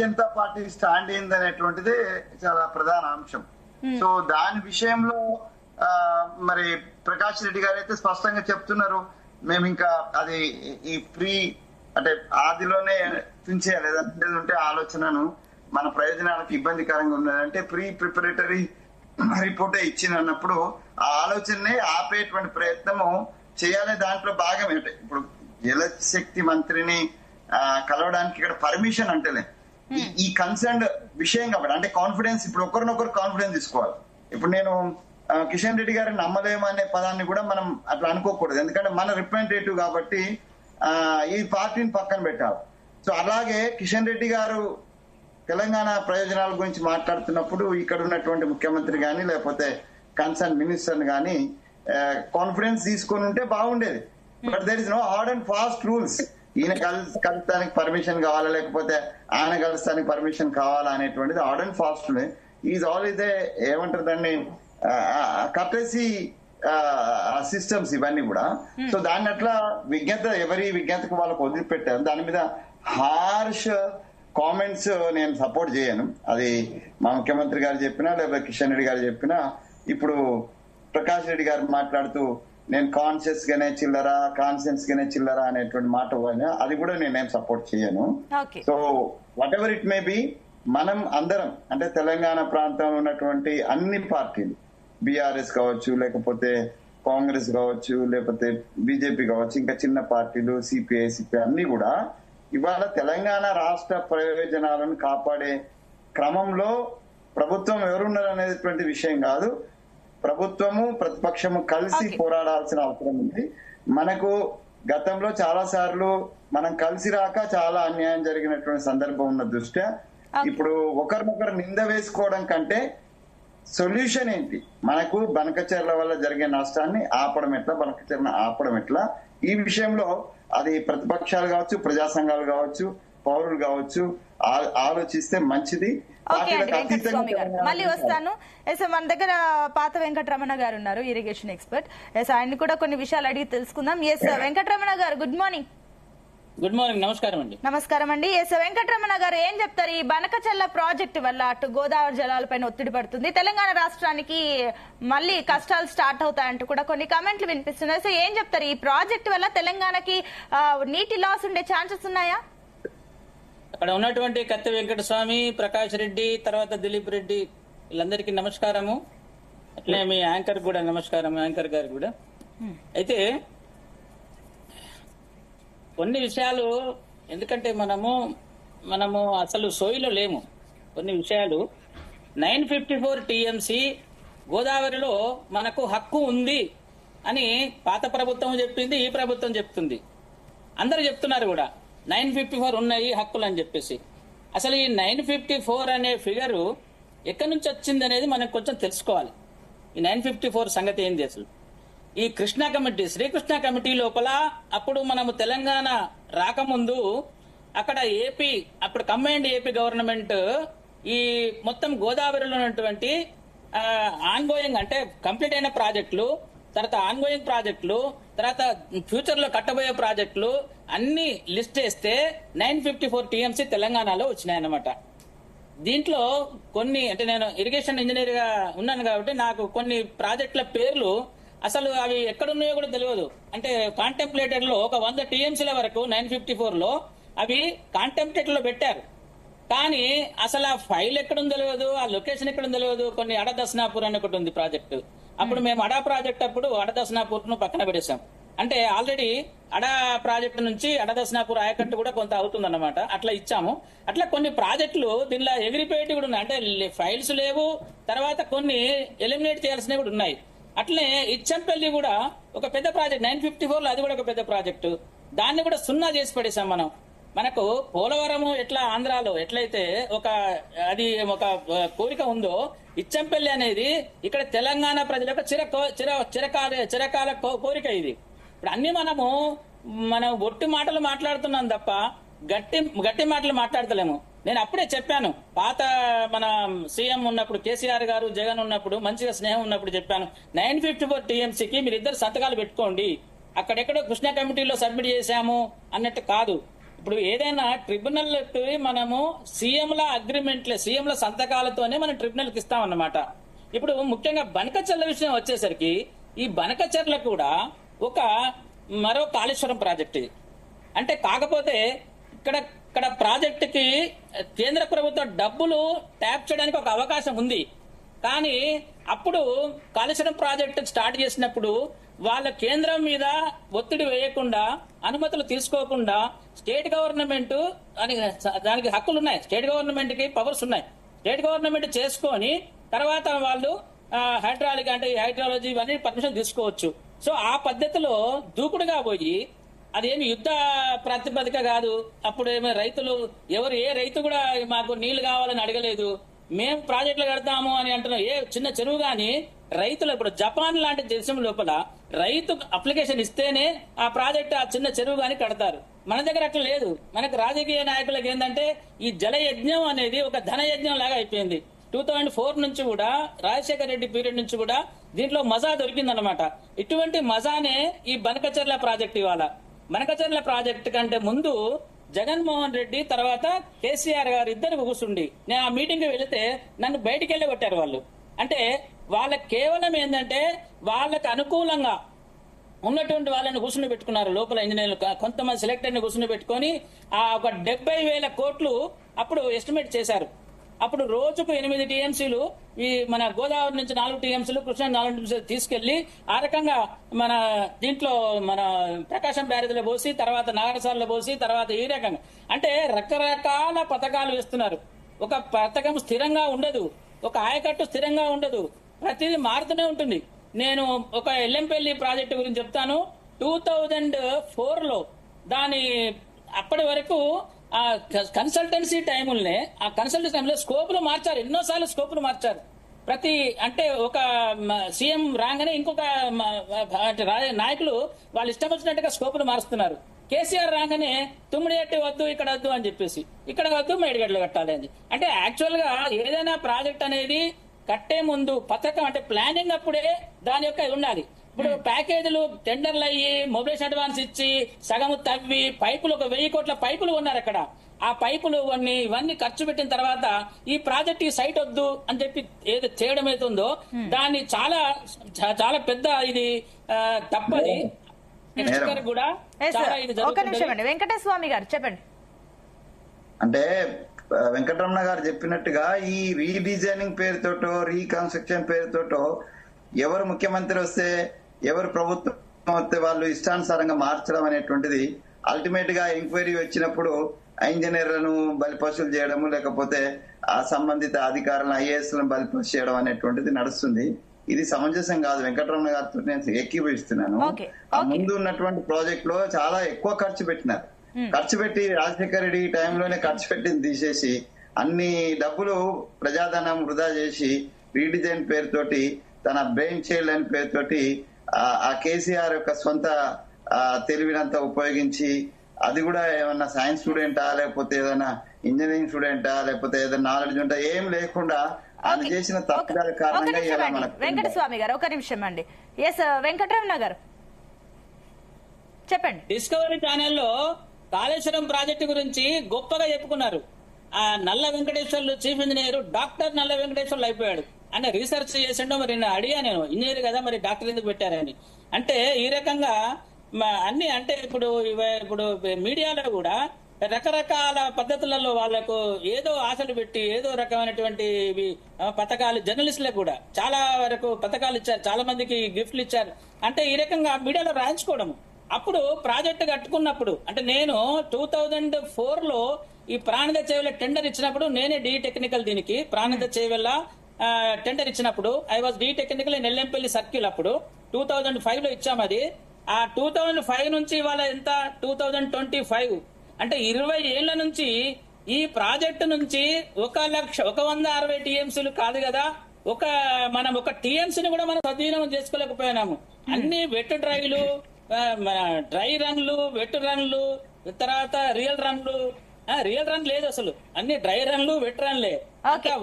జనతా పార్టీ స్టాండ్ ఏందనేటువంటిది చాలా ప్రధాన అంశం. సో దాని విషయంలో మరి ప్రకాష్ రెడ్డి గారు అయితే స్పష్టంగా చెప్తున్నారు, మేము ఇంకా అది ఈ అంటే ఆదిలోనే తుంచేయాలి, లేదంటే ఆలోచనను మన ప్రయోజనాలకు ఇబ్బందికరంగా ఉన్నదంటే ప్రిపరేటరీ రిపోర్టే ఇచ్చినప్పుడు ఆ ఆలోచనని ఆపేటువంటి ప్రయత్నము చేయాలి. దాంట్లో భాగమే ఇప్పుడు జలశక్తి మంత్రిని కలవడానికి ఇక్కడ పర్మిషన్ అంటేనే ఈ కన్సర్న్ విషయం కాబట్టి, అంటే కాన్ఫిడెన్స్, ఇప్పుడు ఒకరినొకరు కాన్ఫిడెన్స్ తీసుకోవాలి. ఇప్పుడు నేను కిషన్ రెడ్డి గారిని నమ్మలేము అనే పదాన్ని కూడా మనం అట్లా అనుకోకూడదు, ఎందుకంటే మన రిప్రజెంటేటివ్ కాబట్టి ఈ పార్టీని పక్కన పెట్టాలి. సో అలాగే కిషన్ రెడ్డి గారు తెలంగాణ ప్రయోజనాల గురించి మాట్లాడుతున్నప్పుడు ఇక్కడ ఉన్నటువంటి ముఖ్యమంత్రి కానీ లేకపోతే కన్సర్న్ మినిస్టర్ కానీ కాన్ఫిడెన్స్ తీసుకొని ఉంటే బాగుండేది. But there is no hard and fast rules. ఈయన కలుస్తానికి పర్మిషన్ కావాలా, లేకపోతే ఆయన కలుస్తానికి పర్మిషన్ కావాలా అనేటువంటిది hard and fast. Is all ఇదే ఏమంటారు దాన్ని, కర్టసీ సిస్టమ్స్ ఇవన్నీ కూడా. సో దాన్ని అట్లా ఎవరి విజ్ఞతకు వాళ్ళకు వదిలిపెట్టారు. దాని మీద హార్ష్ కామెంట్స్ నేను సపోర్ట్ చేయను. అది మా ముఖ్యమంత్రి గారు చెప్పినా లేకపోతే కిషన్ రెడ్డి గారు చెప్పినా, ఇప్పుడు ప్రకాష్ రెడ్డి గారు మాట్లాడుతూ నేను కాన్షియస్ గానే చిల్లరా అనేటువంటి మాట పోయినా అది కూడా నేనేం సపోర్ట్ చేయను. Okay. So what ever it may be, మనం అందరం అంటే తెలంగాణ ప్రాంతంలో ఉన్నటువంటి అన్ని పార్టీలు, బీఆర్ఎస్ కావచ్చు, లేకపోతే కాంగ్రెస్ కావచ్చు, లేకపోతే బీజేపీ కావచ్చు, ఇంకా చిన్న పార్టీలు సిపిఐ అన్ని కూడా ఇవాళ తెలంగాణ రాష్ట్ర ప్రయోజనాలను కాపాడే క్రమంలో ప్రభుత్వం ఎవరున్నారు అనేటువంటి విషయం కాదు, ప్రభుత్వము ప్రతిపక్షము కలిసి పోరాడాల్సిన అవసరం ఉంది. మనకు గతంలో చాలా సార్లు మనం కలిసి రాక చాలా అన్యాయం జరిగినటువంటి సందర్భం ఉన్న దృష్ట్యా ఇప్పుడు ఒకరినొకరు నింద వేసుకోవడం కంటే సొల్యూషన్ ఏంటి, మనకు బనకచెర్ల వల్ల జరిగే నష్టాన్ని ఆపడం ఎట్లా, బనకచెర్లను ఆపడం ఎట్లా, ఈ విషయంలో అది ప్రతిపక్షాలు కావచ్చు, ప్రజా సంఘాలు కావచ్చు, పౌరులు కావచ్చు ఆలోచిస్తే మంచిది. ఓకే అండి వెంకటస్వామి గారు, మళ్ళీ వస్తాను. ఎస్, మన దగ్గర పాత వెంకటరమణ గారు ఉన్నారు, ఇరిగేషన్ ఎక్స్పర్ట్. ఎస్, ఆయన్ని కూడా కొన్ని విషయాలు అడిగి తెలుసుకుందాం. ఎస్ వెంకటరమణ గారు, గుడ్ మార్నింగ్. Good morning. నమస్కారం అండి. నమస్కారం అండి. ఎస్ వెంకటరమణ గారు, ఏం చెప్తారు? ఈ బనకచెర్ల ప్రాజెక్టు వల్ల అటు గోదావరి జలాలపైన ఒత్తిడి పడుతుంది, తెలంగాణ రాష్ట్రానికి మళ్ళీ కష్టాలు స్టార్ట్ అవుతాయంటూ కూడా కొన్ని కామెంట్లు వినిపిస్తున్నాయి. సో ఏం చెప్తారు, ఈ ప్రాజెక్టు వల్ల తెలంగాణకి నీటి లాస్ ఉండే ఛాన్సెస్ ఉన్నాయా? అక్కడ ఉన్నటువంటి కత్తి వెంకటస్వామి, ప్రకాష్ రెడ్డి, తర్వాత దిలీప్ రెడ్డి, వీళ్ళందరికీ నమస్కారము. అట్లే మీ యాంకర్ కూడా నమస్కారం, యాంకర్ గారు కూడా. అయితే కొన్ని విషయాలు, ఎందుకంటే మనము అసలు సోయిలో లేము. కొన్ని విషయాలు 954 టీఎంసీ గోదావరిలో మనకు హక్కు ఉంది అని పాత ప్రభుత్వం చెప్పింది, ఈ ప్రభుత్వం చెప్తుంది, అందరూ చెప్తున్నారు కూడా 954 ఉన్నాయి హక్కులు అని చెప్పేసి. అసలు ఈ 954 అనే ఫిగరు ఎక్కడి నుంచి వచ్చింది అనేది మనం కొంచెం తెలుసుకోవాలి. ఈ 954 సంగతి ఏంది అసలు? ఈ కృష్ణా కమిటీ, శ్రీకృష్ణ కమిటీ లోపల అప్పుడు మనము తెలంగాణ రాకముందు అక్కడ అప్పుడు కంబైన్డ్ ఏపీ గవర్నమెంట్ ఈ మొత్తం గోదావరిలో ఉన్నటువంటి ఆన్గోయింగ్ అంటే కంప్లీట్ అయిన ప్రాజెక్టులు, తర్వాత ఆన్గోయింగ్ ప్రాజెక్టులు, తర్వాత ఫ్యూచర్ లో కట్టబోయే ప్రాజెక్టులు అన్ని లిస్ట్ చేస్తే 954 టీఎంసీ తెలంగాణలో వచ్చినాయన్నమాట. దీంట్లో కొన్ని, అంటే నేను ఇరిగేషన్ ఇంజనీర్ గా ఉన్నాను కాబట్టి నాకు కొన్ని ప్రాజెక్టుల పేర్లు అసలు అవి ఎక్కడున్నాయో కూడా తెలియదు. అంటే కాంటెంప్లేటెడ్ లో ఒక 100 టీఎంసీల వరకు 954 లో అవి కాంటెంప్లేటెడ్ లో పెట్టారు, కానీ అసలు ఆ ఫైల్ ఎక్కడుందో తెలియదు, ఆ లొకేషన్ ఎక్కడుందో తెలియదు. కొన్ని అడదస్నాపూర్ అని ఒకటి ఉంది ప్రాజెక్టు, అప్పుడు మేము అడా ప్రాజెక్ట్ అప్పుడు అడదస్నాపూర్ ను పక్కన పెట్టేశాం. అంటే ఆల్రెడీ అడా ప్రాజెక్టు నుంచి అడదస్నాపూర్ ఆయకట్టు కూడా కొంత అవుతుందన్నమాట, అట్లా ఇచ్చాము. అట్లా కొన్ని ప్రాజెక్టులు దీనిలో ఎగిరిపోయేటి కూడా ఉన్నాయి, అంటే ఫైల్స్ లేవు, తర్వాత కొన్ని ఎలిమినేట్ చేయాల్సినవి కూడా ఉన్నాయి. అట్లే ఇచ్చంపల్లి కూడా ఒక పెద్ద ప్రాజెక్ట్ 954 లో, అది కూడా ఒక పెద్ద ప్రాజెక్టు, దాన్ని కూడా సున్నా చేసి పడేశాం మనం. మనకు పోలవరం ఎట్లా ఆంధ్రాలో ఎట్లయితే అది ఒక కోరిక ఉందో, ఇచ్చంపల్లి అనేది ఇక్కడ తెలంగాణ ప్రజలకు చిరకాల కోరిక ఇది. ఇప్పుడు అన్ని మనం ఒట్టి మాటలు మాట్లాడుతున్నాం తప్ప గట్టి మాటలు మాట్లాడతలేము. నేను అప్పుడే చెప్పాను, పాత మన సీఎం ఉన్నప్పుడు కేసీఆర్ గారు, జగన్ ఉన్నప్పుడు మంచిగా స్నేహం ఉన్నప్పుడు చెప్పాను, 954 టీఎంసీకి మీరు ఇద్దరు సంతకాలు పెట్టుకోండి, అక్కడెక్కడో కృష్ణా కమిటీలో సబ్మిట్ చేశాము అన్నట్టు కాదు. ఇప్పుడు ఏదైనా ట్రిబ్యునల్ మనము సీఎంల అగ్రిమెంట్లే, సీఎంల సంతకాలతోనే మనం ట్రిబ్యునల్కి ఇస్తామన్నమాట. ఇప్పుడు ముఖ్యంగా బనకచెర్ల విషయం వచ్చేసరికి, ఈ బనకచెర్ల కూడా మరో కాళేశ్వరం ప్రాజెక్ట్ ఇది. అంటే కాకపోతే ఇక్కడ ప్రాజెక్టుకి కేంద్ర ప్రభుత్వం డబ్బులు ట్యాప్ చేయడానికి ఒక అవకాశం ఉంది, కానీ అప్పుడు కాళేశ్వరం ప్రాజెక్టు స్టార్ట్ చేసినప్పుడు వాళ్ళ కేంద్రం మీద ఒత్తిడి వేయకుండా, అనుమతులు తీసుకోకుండా స్టేట్ గవర్నమెంట్ దానికి హక్కులు ఉన్నాయి, స్టేట్ గవర్నమెంట్ కి పవర్స్ ఉన్నాయి, స్టేట్ గవర్నమెంట్ చేసుకొని తర్వాత వాళ్ళు హైడ్రాలజీ ఇవన్నీ పర్మిషన్ తీసుకోవచ్చు. సో ఆ పద్ధతిలో దూకుడుగా పోయి, అదేమి యుద్ధ ప్రాతిపదిక కాదు. అప్పుడు ఏమో రైతులు ఏ రైతు కూడా మాకు నీళ్లు కావాలని అడగలేదు, మేము ప్రాజెక్టులు కడతాము అని అంటున్నాం. ఏ చిన్న చెరువు గాని రైతులు, ఇప్పుడు జపాన్ లాంటి దేశం లోపల రైతు అప్లికేషన్ ఇస్తేనే ఆ ప్రాజెక్ట్, ఆ చిన్న చెరువు గాని కడతారు. మన దగ్గర అట్లా లేదు. మనకు రాజకీయ నాయకులకు ఏంటంటే ఈ జల యజ్ఞం అనేది ఒక ధన యజ్ఞం లాగా అయిపోయింది. 2004 నుంచి కూడా, రాజశేఖర రెడ్డి పీరియడ్ నుంచి కూడా దీంట్లో మజా దొరికిందనమాట. ఇటువంటి మజానే ఈ బనకచెర్ల ప్రాజెక్ట్. ఇవాళ బనకచెర్ల ప్రాజెక్ట్ కంటే ముందు జగన్మోహన్ రెడ్డి తర్వాత కేసీఆర్ గారు ఇద్దరు కూర్చుండి, నేను ఆ మీటింగ్ వెళితే నన్ను బయటికి వెళ్ళి కొట్టారు వాళ్ళు. అంటే వాళ్ళకి కేవలం ఏంటంటే వాళ్ళకి అనుకూలంగా ఉన్నటువంటి వాళ్ళని కూర్చుని పెట్టుకున్నారు లోపల ఇంజనీర్లు కొంతమంది సెలెక్టెడ్ ని కూర్చుని పెట్టుకొని ఆ ఒక 70,000 కోట్లు అప్పుడు ఎస్టిమేట్ చేశారు. అప్పుడు రోజుకు 8 టీఎంసీలు ఈ మన గోదావరి నుంచి 4 టీఎంసీలు, కృష్ణా 4 టీఎంసీలు తీసుకెళ్లి ఆ రకంగా మన దీంట్లో మన ప్రకాశం బ్యారేజ్లో పోసి, తర్వాత నాగరసాలలో పోసి, తర్వాత ఈ రకంగా అంటే రకరకాల పథకాలు వేస్తున్నారు. ఒక పథకం స్థిరంగా ఉండదు, ఒక ఆయకట్టు స్థిరంగా ఉండదు, ప్రతిదీ మారుతూనే ఉంటుంది. నేను ఒక ఎల్లంపల్లి ప్రాజెక్టు గురించి చెప్తాను. 2004లో దాని అప్పటి వరకు ఆ కన్సల్టెన్సీ టైములనే ఆ కన్సల్టెన్సీ టైంలో స్కోపులు మార్చారు, ఎన్నోసార్లు స్కోపులు మార్చారు. ప్రతి అంటే ఒక సీఎం రాగానే ఇంకొక నాయకులు వాళ్ళు ఇష్టం వచ్చినట్టుగా స్కోపులు మారుస్తున్నారు. కేసీఆర్ రాగానే తుమ్మిడిగట్టి వద్దు, ఇక్కడ వద్దు అని చెప్పేసి, ఇక్కడ వద్దు మేడిగడ్డలు కట్టాలి అని. అంటే యాక్చువల్ గా ఏదైనా ప్రాజెక్ట్ అనేది కట్టే ముందు పథకం అంటే ప్లానింగ్ అప్పుడే దాని యొక్క ఉండాలి. ఇప్పుడు ప్యాకేజీలు టెండర్లు అయ్యి మొబిలైజేషన్ అడ్వాన్స్ ఇచ్చి సగము తవ్వి పైపులు 1,000 కోట్ల పైపులు ఉన్నారు అక్కడ. ఆ పైపులు ఇవన్నీ ఖర్చు పెట్టిన తర్వాత ఈ ప్రాజెక్ట్ ఈ సైట్ వద్దు అని చెప్పి ఏదో చేయడం అవుతుందో దాన్ని చాలా చాలా పెద్ద ఇది తప్పది. నెక్స్ట్ గారు కూడా చాలా ఇది జరుగుతుంది. వెంకటస్వామి గారు చెప్పండి. అంటే వెంకటరమణ గారు చెప్పినట్టుగా ఈ రీడిజైనింగ్ పేరుతోటో రీకన్స్ట్రక్షన్ పేరుతోటో ఎవరు ముఖ్యమంత్రి వస్తే ఎవరు ప్రభుత్వం వస్తే వాళ్ళు ఇష్టానుసారంగా మార్చడం అనేటువంటిది అల్టిమేట్ గా ఎంక్వైరీ వచ్చినప్పుడు ఇంజనీర్లను బలిపశులు చేయడము, లేకపోతే ఆ సంబంధిత అధికారులను ఐఏఎస్ లను బలిపశు చేయడం అనేటువంటిది నడుస్తుంది. ఇది సమంజసం కాదు. వెంకటరమణ గారితో నేను ఏకీభవిస్తున్నాను. ముందు ఉన్నటువంటి ప్రాజెక్ట్ లో చాలా ఎక్కువ ఖర్చు పెట్టినారు. ఖర్చు పెట్టి రాజశేఖర రెడ్డి టైంలోనే ఖర్చు పెట్టింది తీసేసి అన్ని డబ్బులు ప్రజాధనం వృధా చేసి రీడిజైన్ పేరుతోటి తన బ్రెయిన్ చైల్డ్ అని పేరుతోటి ఆ కేసీఆర్ యొక్క సొంత తెలివినంతా ఉపయోగించి, అది కూడా ఏమన్నా సైన్స్ స్టూడెంటా లేకపోతే ఏదైనా ఇంజనీరింగ్ స్టూడెంటా లేకపోతే ఏదైనా నాలెడ్జ్ ఉంటా ఏం లేకుండా ఆయన చేసిన తప్పుల కారణంగా వెంకటస్వామి గారు ఒక నిమిషం అండి. ఎస్ వెంకటరమణ గారు చెప్పండి. డిస్కవరీ ఛానల్లో కాళేశ్వరం ప్రాజెక్టు గురించి గొప్పగా చెప్పుకున్నారు. ఆ నల్ల వెంకటేశ్వర్లు చీఫ్ ఇంజనీర్ డాక్టర్ నల్ల వెంకటేశ్వర్లు అయిపోయాడు. ఆయన రీసెర్చ్ చేసిండో మరి నేను అడిగా, నేను ఇంజనీర్ కదా మరి డాక్టర్ ఎందుకు పెట్టారని. అంటే ఈ రకంగా అన్ని అంటే ఇప్పుడు మీడియాలో కూడా రకరకాల పద్ధతులలో వాళ్లకు ఏదో ఆశలు పెట్టి ఏదో రకమైనటువంటి పథకాలు జర్నలిస్టులకు కూడా చాలా వరకు పథకాలు ఇచ్చారు, చాలా మందికి గిఫ్ట్లు ఇచ్చారు. అంటే ఈ రకంగా మీడియాలో రాయించుకోవడం. అప్పుడు ప్రాజెక్టు కట్టుకున్నప్పుడు అంటే నేను 2004లో ఈ ప్రాణిద చేవెళ్ళ టెండర్ ఇచ్చినప్పుడు నేనే డి టెక్నికల్ దీనికి ప్రాణిద చేవెళ్ళ టెండర్ ఇచ్చినప్పుడు I was DE technical in Yellampalli circle. అప్పుడు 2005లో ఇచ్చాము అది. ఆ 2005 నుంచి ఇవాళ ఎంత 2025 అంటే 20 ఏళ్ల నుంచి ఈ ప్రాజెక్టు నుంచి 160 టీఎంసీలు కాదు కదా, మనం ఒక టీఎంసీని కూడా మనం సద్వినియోగం చేసుకోలేకపోయినాము. అన్ని వెట్ డ్రైలు, డ్రై రన్లు, వెట్ రన్లు, తర్వాత రియల్ రన్లు లేదు అసలు, అన్ని డ్రై రన్లు వెట్ రన్లే.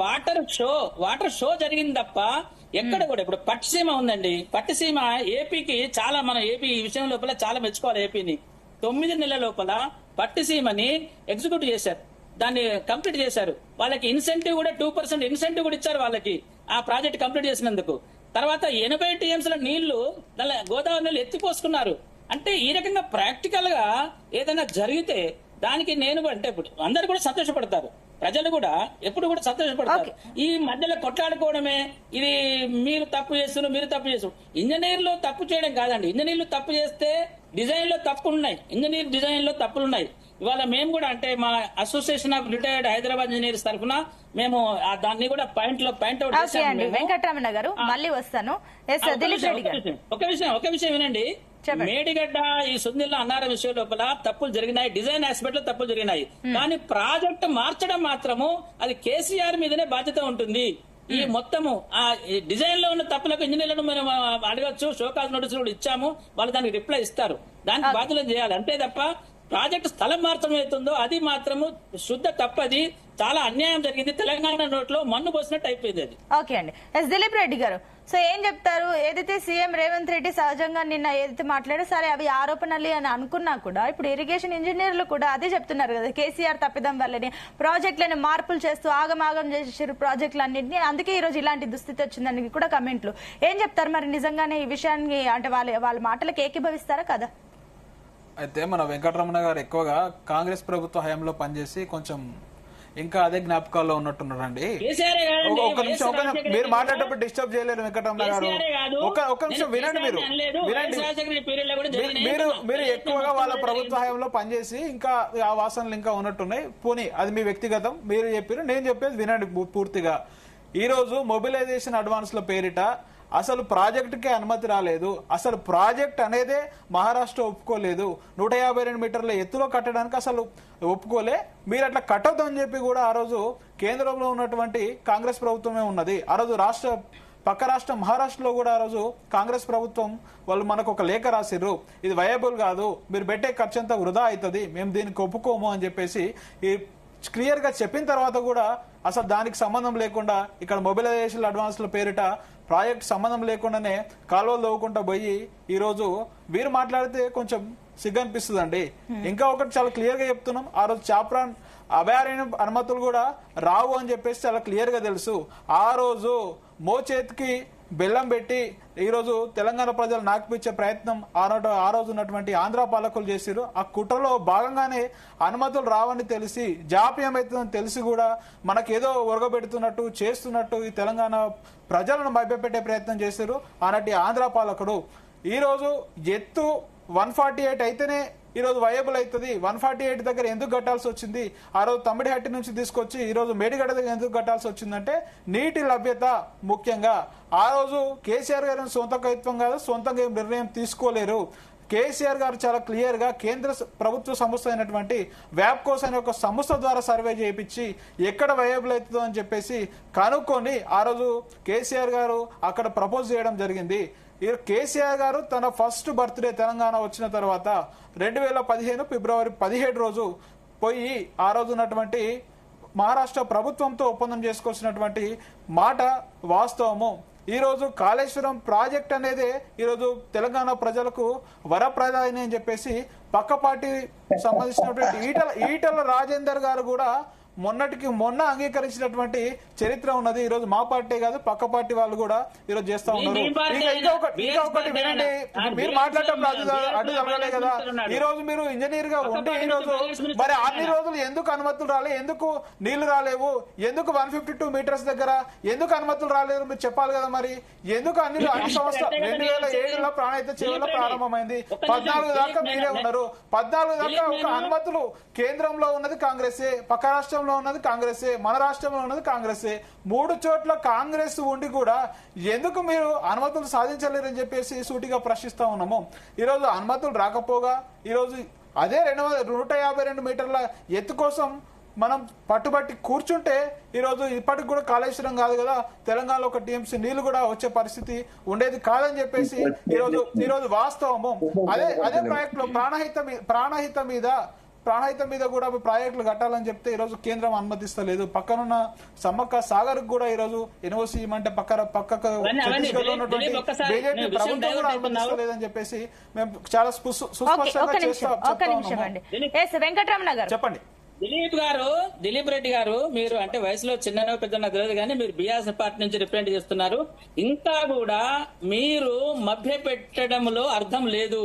వాటర్ షో జరిగింది తప్ప ఎక్కడ కూడా. ఇప్పుడు పట్టిసీమ ఉందండి, పట్టిసీమ ఏపీకి చాలా, మన ఏపీ ఈ విషయం లోపల చాలా మెచ్చుకోవాలి. ఏపీని 9 నెలల లోపల పట్టిసీమని ఎగ్జిక్యూట్ చేశారు, దాన్ని కంప్లీట్ చేశారు. వాళ్ళకి ఇన్సెంటివ్ కూడా 2% ఇన్సెంటివ్ కూడా ఇచ్చారు వాళ్ళకి ఆ ప్రాజెక్ట్ కంప్లీట్ చేసినందుకు. తర్వాత 80 టీఎంసీల నీళ్లు గోదావరి నీళ్లు ఎత్తిపోసుకున్నారు. అంటే ఈ రకంగా ప్రాక్టికల్ గా ఏదైనా జరిగితే దానికి నేను అంటే ఇప్పుడు అందరు కూడా సంతోషపడతారు, ప్రజలు కూడా ఎప్పుడు కూడా సంతోషపడతారు. ఈ మధ్యలో కొట్లాడుకోవడమే ఇది మీరు తప్పు చేస్తున్నారు. ఇంజనీర్లు తప్పు చేయడం కాదండి. ఇంజనీర్లు తప్పు చేస్తే డిజైన్ లో తప్పులు ఉన్నాయి, ఇంజనీర్ డిజైన్ లో తప్పులు ఉన్నాయి. ఇవాళ మేము కూడా అంటే మా association of retired Hyderabad engineers తరఫున మేము దాన్ని కూడా పాయింట్అవుట్ చేశాము. వెంకటరమణ గారు మళ్ళీ వస్తాను. ఒక విషయం వినండి. మేడిగడ్డ ఈ సుందిల్లో అన్నారం విషయం లోపల తప్పులు జరిగినాయి, డిజైన్ ఆస్పెక్ట్ లో తప్పులు జరిగినాయి. కానీ ప్రాజెక్ట్ మార్చడం మాత్రము అది కేసీఆర్ మీదనే బాధ్యత ఉంటుంది. ఈ మొత్తము ఆ డిజైన్ లో ఉన్న తప్పులకు ఇంజనీర్లను మనం అడగచ్చు, షోకాజ్ నోటీసులు కూడా ఇచ్చాము, వాళ్ళు దానికి రిప్లై ఇస్తారు, దానికి బాధ్యత చేయాలి అంతే తప్ప ప్రాజెక్టు స్థలం మార్చడం అవుతుందో అది మాత్రము శుద్ధ తప్పది. చాలా అన్యాయం జరిగింది. తెలంగాణ నోట్లో మన్ను పోసినట్టు అయిపోయింది అది. ఓకే అండి. దిలీప్ రెడ్డి గారు, సో ఏం చెప్తారు? ఏదైతే సీఎం రేవంత్ రెడ్డి సహజంగా నిన్న ఏదైతే మాట్లాడో సరే అవి ఆరోపణలు అని అనుకున్నా కూడా ఇప్పుడు ఇరిగేషన్ ఇంజనీర్లు కూడా అదే చెప్తున్నారు కదా, కేసీఆర్ తప్పిదం వల్లనే ప్రాజెక్టులను మార్పులు చేస్తూ ఆగమాగం చేసేసారు ప్రాజెక్టులన్నింటినీ, అందుకే ఈ రోజు ఇలాంటి దుస్థితి వచ్చిందని కూడా కమెంట్లు. ఏం చెప్తారు మరి నిజంగానే ఈ విషయాన్ని? అంటే వాళ్ళ మాటలకు ఏకీభవిస్తారా కదా? అయితే మన వెంకటరమణ గారు ఎక్కువగా కాంగ్రెస్ ప్రభుత్వ హయాంలో పనిచేసి కొంచెం ఇంకా అదే జ్ఞాపకాల్లో ఉన్నట్టున్నారండి. ఒక నిమిషం మీరు మాట్లాడేటప్పుడు డిస్టర్బ్ చేయలేరు వెంకటరమణ గారు. ఒక నిమిషం వినండి, మీరు ఎక్కువగా వాళ్ళ ప్రభుత్వ హయాంలో పనిచేసి ఇంకా ఆ వాసనలు ఇంకా ఉన్నట్టున్నాయి. పోనీ అది మీ వ్యక్తిగతం, మీరు చెప్పారు, నేను చెప్పేది వినండి పూర్తిగా. ఈ రోజు మొబిలైజేషన్ అడ్వాన్స్ ల పేరిట అసలు ప్రాజెక్టుకే అనుమతి రాలేదు. అసలు ప్రాజెక్ట్ అనేదే మహారాష్ట్ర ఒప్పుకోలేదు. 152 మీటర్ల ఎత్తులో కట్టడానికి అసలు ఒప్పుకోలే. మీరు అట్లా కట్టొద్దు అని చెప్పి కూడా ఆ రోజు కేంద్రంలో ఉన్నటువంటి కాంగ్రెస్ ప్రభుత్వమే ఉన్నది. ఆ రోజు పక్క రాష్ట్రం మహారాష్ట్రలో కూడా ఆ రోజు కాంగ్రెస్ ప్రభుత్వం వాళ్ళు మనకు ఒక లేఖ రాసిర్రు, ఇది వయబుల్ కాదు, మీరు పెట్టే ఖర్చు అంతా వృధా అవుతుంది, మేము దీనికి ఒప్పుకోము అని చెప్పేసి ఈ క్లియర్ గా చెప్పిన తర్వాత కూడా అసలు దానికి సంబంధం లేకుండా ఇక్కడ మొబిలైజేషన్ అడ్వాన్స్ల పేరిట ప్రాజెక్ట్ సంబంధం లేకుండానే కాలువలు తవ్వుకుంటా పోయి ఈ రోజు వీరు మాట్లాడితే కొంచెం సిగ్గనిపిస్తుందండి. ఇంకా ఒకటి చాలా క్లియర్ గా చెప్తున్నాం, ఆ రోజు చాప్రాన్ అభయారణ్య అనుమతులు కూడా రావు అని చెప్పేసి చాలా క్లియర్ గా తెలుసు. ఆ రోజు మోచేతికి బెల్లం పెట్టి ఈ రోజు తెలంగాణ ప్రజలు నాకిపించే ప్రయత్నం ఆ రోజు ఉన్నటువంటి ఆంధ్ర పాలకులు చేసిరు. ఆ కుట్రలో భాగంగానే అనుమతులు రావని తెలిసి, జాప్యం అవుతుందని తెలిసి కూడా మనకేదో ఒరగబెడుతున్నట్టు చేస్తున్నట్టు ఈ తెలంగాణ ప్రజలను మభ్యపెట్టే ప్రయత్నం చేశారు ఆనాటి ఆంధ్ర పాలకుడు. ఈ రోజు ఎత్తు 148 అయితేనే ఈ రోజు వయబుల్ అవుతుంది. 148 దగ్గర ఎందుకు కట్టాల్సి వచ్చింది? ఆ రోజు తమ్మిడిహట్టి నుంచి తీసుకొచ్చి ఈ రోజు మేడిగడ్డ దగ్గర ఎందుకు కట్టాల్సి వచ్చిందంటే నీటి లభ్యత ముఖ్యంగా. ఆ రోజు కేసీఆర్ గారు సొంత కవిత్వం కాదు, సొంతంగా ఏం నిర్ణయం తీసుకోలేరు. కేసీఆర్ గారు చాలా క్లియర్ గా కేంద్ర ప్రభుత్వ సంస్థ అయినటువంటి వ్యాప్కోస్ అనే ఒక సంస్థ ద్వారా సర్వే చేయించి ఎక్కడ వయబుల్ అవుతుందో అని చెప్పేసి కనుక్కొని ఆ రోజు కేసీఆర్ గారు అక్కడ ప్రపోజ్ చేయడం జరిగింది. కేసీఆర్ గారు తన ఫస్ట్ బర్త్డే తెలంగాణ వచ్చిన తర్వాత 2015 ఫిబ్రవరి 17 రోజు పోయి ఆ రోజు ఉన్నటువంటి మహారాష్ట్ర ప్రభుత్వంతో ఒప్పందం చేసుకొచ్చినటువంటి మాట వాస్తవము. ఈ రోజు కాళేశ్వరం ప్రాజెక్ట్ అనేది ఈ రోజు తెలంగాణ ప్రజలకు వరప్రదాయని అని చెప్పేసి పక్క పార్టీ సంబంధించినటువంటి ఈటల రాజేందర్ గారు కూడా మొన్న అంగీకరించినటువంటి చరిత్ర ఉన్నది. ఈ రోజు మా పార్టీ కాదు, పక్క పార్టీ వాళ్ళు కూడా ఈ రోజు చేస్తా ఉన్నారు. ఇంకా ఒకటి వినండి, మీరు మాట్లాడటప్పుడు అడ్డు జరగలే కదా. ఈ రోజు మీరు ఇంజనీర్ గా ఉండి ఈ రోజు మరి అన్ని రోజులు ఎందుకు అనుమతులు రాలే, ఎందుకు నీళ్లు రాలేవు, ఎందుకు 152 మీటర్స్ దగ్గర ఎందుకు అనుమతులు రాలేదు మీరు చెప్పాలి కదా. మరి ఎందుకు అన్ని సంవత్సరాలు 2007లో ప్రాణహిత సేవలో ప్రారంభమైంది, 14 దాకా మీరే ఉన్నారు. 14 దాకా ఒక అనుమతులు కేంద్రంలో ఉన్నది కాంగ్రెసే, పక్క రాష్ట్రంలో ఉన్నది కాంగ్రెసే, మన రాష్ట్రంలో ఉన్నది కాంగ్రెసే. 3 చోట్ల కాంగ్రెస్ ఉండి కూడా ఎందుకు మీరు అనుమతులు సాధించలేరని చెప్పేసి సూటిగా ప్రశ్నిస్తా ఉన్నాము. ఈ రోజు అనుమతులు రాకపోగా ఈ రోజు అదే 152 మీటర్ల ఎత్తు కోసం మనం పట్టుబట్టి కూర్చుంటే ఈ రోజు ఇప్పటికి కూడా కాళేశ్వరం కాదు కదా, తెలంగాణలో ఒక టీఎంసీ నీళ్లు కూడా వచ్చే పరిస్థితి ఉండేది కాదని చెప్పేసి ఈ రోజు వాస్తవము. అదే ప్రాజెక్టులో ప్రాణహిత మీద కూడా ప్రాజెక్టులు కట్టాలని చెప్తే ఈ రోజు కేంద్రం అనుమతిస్తలేదు. పక్కనున్న సమ్మక్క సాగర్ కూడా ఈ రోజు ఎన్ఓసి అంటే పక్కకు ఛత్తీస్గఢ్ లో ఉన్నటువంటి బీజేపీ ప్రభుత్వం కూడా అనుమతిస్తలేదని చెప్పేసి మేము చాలా సుస్పష్టంగా వెంకటరమణ గారు చెప్పండి. దిలీప్ రెడ్డి గారు, మీరు అంటే వయసులో చిన్ననో పెద్దనో తెలియదు కానీ మీరు బీఆర్ఎస్ పార్టీ నుంచి రిప్రజెంట్ చేస్తున్నారు. ఇంకా కూడా మీరు మభ్య పెట్టడంలో అర్థం లేదు.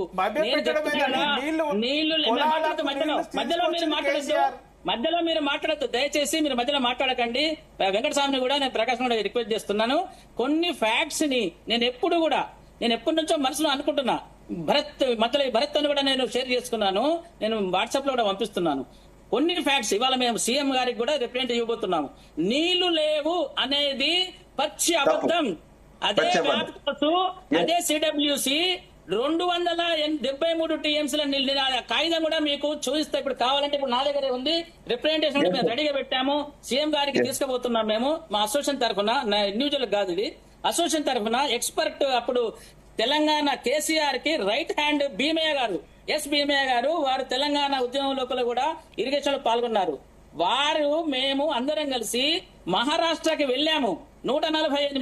మధ్యలో మీరు మాట్లాడద్దు, దయచేసి మీరు మధ్యలో మాట్లాడకండి. వెంకటస్వామిని కూడా నేను ప్రకాశం కూడా రిక్వెస్ట్ చేస్తున్నాను. కొన్ని ఫ్యాక్ట్స్ ని నేను ఎప్పటి నుంచో మనసులో అనుకుంటున్నా. భరత్ అని కూడా నేను షేర్ చేసుకున్నాను, నేను వాట్సాప్ లో కూడా పంపిస్తున్నాను. కొన్ని ఫ్యాక్ట్స్ ఇవాళ మేము సీఎం గారికి కూడా రిప్రజెంట్ ఇవ్వబోతున్నాము. నీళ్లు లేవు అనేది పచ్చి అబద్ధం. అదే అదే సిడబ్ల్యూసి 273 టీఎంసీల కాగితం కూడా మీకు చూపిస్తే ఇప్పుడు కావాలంటే ఇప్పుడు నా దగ్గరే ఉంది. రిప్రజెంటేషన్ మేము రెడీగా పెట్టాము, సీఎం గారికి తీసుకుపోతున్నాం. మేము మా అసోసియేషన్ తరఫున, నా ఇండివిజువల్ కాదు ఇది, అసోసియేషన్ తరఫున ఎక్స్పర్ట్ అప్పుడు తెలంగాణ కేసీఆర్ కి రైట్ హ్యాండ్ భీమయ్య గారు, భీమయ్య గారు, వారు తెలంగాణ ఉద్యమం లోపల కూడా ఇరిగేషన్ లో పాల్గొన్నారు. మేము అందరం కలిసి మహారాష్ట్రకి వెళ్ళాము. 148,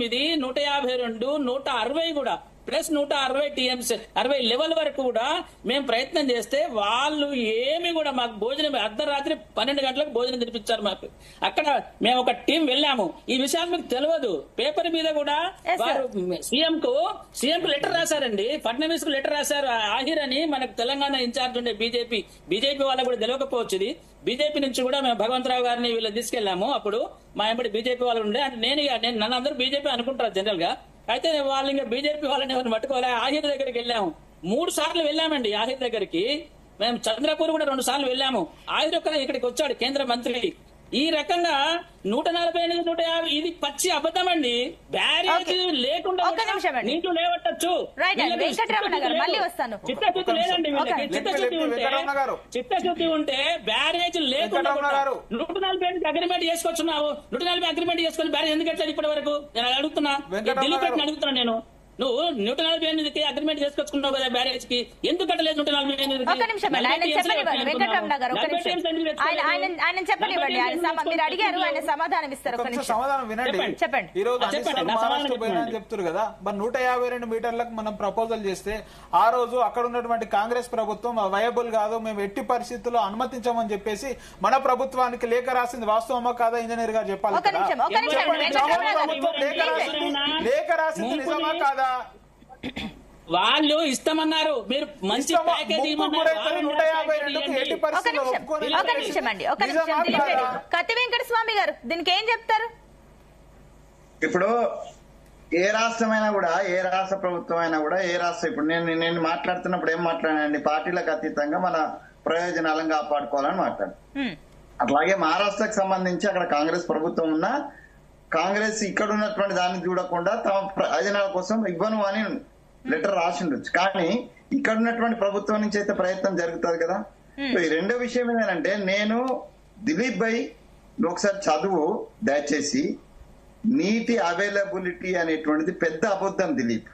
152, 160 కూడా ప్లస్ 160 టీఎంసీ 60 లెవెల్ వరకు కూడా మేము ప్రయత్నం చేస్తే వాళ్ళు ఏమి కూడా మాకు భోజనం అర్ధరాత్రి 12 గంటలకు భోజనం తినిపించారు మాకు. అక్కడ మేము ఒక టీం వెళ్ళాము. ఈ విషయాలు మీకు తెలియదు. పేపర్ మీద కూడా వారు సీఎం కు లెటర్ రాశారండి. ఫడ్నవీస్ కు లెటర్ రాశారు. ఆహిర్ అని మనకు తెలంగాణ ఇన్ఛార్జ్ ఉండే బీజేపీ వాళ్ళకు కూడా తెలియకపోవచ్చు. ఇది బీజేపీ నుంచి కూడా మేము భగవంతరావు గారిని వీళ్ళు తీసుకెళ్లాము. అప్పుడు మా ఎంబడి బీజేపీ వాళ్ళు ఉండే అంటే నేను నన్ను అందరూ బీజేపీ అనుకుంటారు జనరల్ గా. అయితే వాళ్ళు ఇంకా బీజేపీ వాళ్ళని ఎవరిని పట్టుకోవాలి. ఆహిర్ దగ్గరికి వెళ్ళాము. 3 సార్లు వెళ్ళామండి ఆహిర్ దగ్గరికి. మేము చంద్రపూర్ కూడా 2 సార్లు వెళ్ళాము. ఆహిర్ ఇక్కడికి వచ్చాడు కేంద్ర మంత్రి. ఈ రకంగా 148, 150 ఇది పచ్చి అబద్ధం అండి. బ్యారేజ్ లేకుండా నీళ్లు లేవట్టచ్చు. చిత్తశుద్ధి లేదండి వీళ్ళకి. చిత్తశుద్ధి ఉంటే బ్యారేజ్ లేకుండా 148 అగ్రిమెంట్ చేసుకొచ్చున్నావు. 140 అగ్రిమెంట్ చేసుకుని బ్యారేజ్ ఎందుకు కట్టారు ఇప్పటి వరకు? నేను అడుగుతున్నా, ఢిల్లీ అడుగుతున్నా నేను. నువ్వు 148 అగ్రిమెంట్ చేసుకొచ్చుకున్నావు కదా బ్యారేజ్ కి, ఎందుకు కట్టలేదు 148? సమాధానం ఇస్తారు. సమాధానం వినండి. చెప్పండి. ఈ రోజు మహారాష్ట్ర పోయినా చెప్తారు కదా, మరి 152 మీటర్లకు మనం ప్రపోజల్ చేస్తే ఆ రోజు అక్కడ ఉన్నటువంటి కాంగ్రెస్ ప్రభుత్వం వయబుల్ కాదు, మేము ఎట్టి పరిస్థితుల్లో అనుమతించామని చెప్పేసి మన ప్రభుత్వానికి లేఖ రాసింది వాస్తవమా కాదా? ఇంజనీర్ గారు చెప్పాలి. లేఖ రాసింది నిజమా కాదా? వాళ్ళు ఇస్తామన్నారు. మీరు మంచి ప్యాకేజీ కత్తి వెంకట స్వామి గారు దీనికి ఏం చెప్తారు? ఇప్పుడు ఏ రాష్ట్రమైనా కూడా, ఏ రాష్ట్ర ప్రభుత్వం అయినా కూడా, ఏ రాష్ట్రం ఇప్పుడు నేను మాట్లాడుతున్నప్పుడు ఏం మాట్లాడానండి? పార్టీలకు అతీతంగా మన ప్రయోజనాలను కాపాడుకోవాలని మాట్లాడు. అట్లాగే మహారాష్ట్రకు సంబంధించి అక్కడ కాంగ్రెస్ ప్రభుత్వం ఉన్నా కాంగ్రెస్ ఇక్కడ ఉన్నటువంటి దాన్ని చూడకుండా తమ ప్రయోజనాల కోసం ఇవ్వను అని లెటర్ రాసి ఉండొచ్చు. కానీ ఇక్కడ ఉన్నటువంటి ప్రభుత్వం నుంచి అయితే ప్రయత్నం జరుగుతుంది కదా. ఈ రెండో విషయం ఏంటంటే, నేను దిలీప్ భాయ్ ఒకసారి చదువు దయచేసి. నీటి అవైలబిలిటీ అనేటువంటిది పెద్ద అబద్ధం Dilip.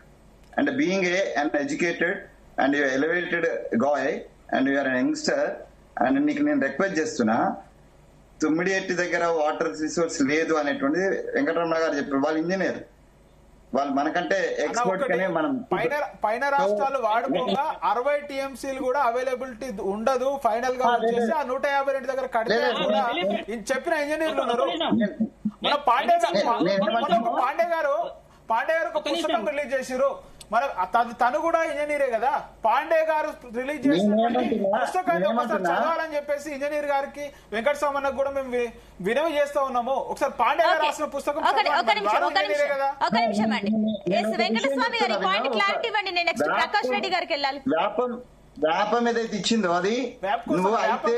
And being an educated and you elevated guy and you're an youngster and నీకు నేను రిక్వెస్ట్ చేస్తున్నా, తుమ్మిడిఎట్టి దగ్గర వాటర్ రిసోర్స్ లేదు అనేటువంటిది వెంకటరమణ గారు చెప్పారు. వాళ్ళు ఇంజనీర్, వాళ్ళు మనకంటే ఎక్స్పర్ట్ గానే. మనం పైన రాష్ట్రాలు వాడుకోగా 60 టీఎంసీలు కూడా అవైలబిలిటీ ఉండదు ఫైనల్ గా వచ్చేసి ఆ 152 దగ్గర కడితే కూడా చెప్పిన ఇంజనీర్లు ఉన్నారు. పాండే గారు ఒక పుస్తకం రిలీజ్ చేసిరు. మరి తను కూడా ఇంజనీరే కదా. పాండే గారు రిలీజ్ చేసిన పుస్తకాన్ని ఒకసారి చదవాలని చెప్పేసి ఇంజనీర్ గారికి వెంకట స్వామన్నకు కూడా మేము వినవి చేస్తా ఉన్నాము. ఒకసారి పాండే గారు రాసిన పుస్తకం వ్యాపం ఏదైతే ఇచ్చిందో అది నువ్వు అయితే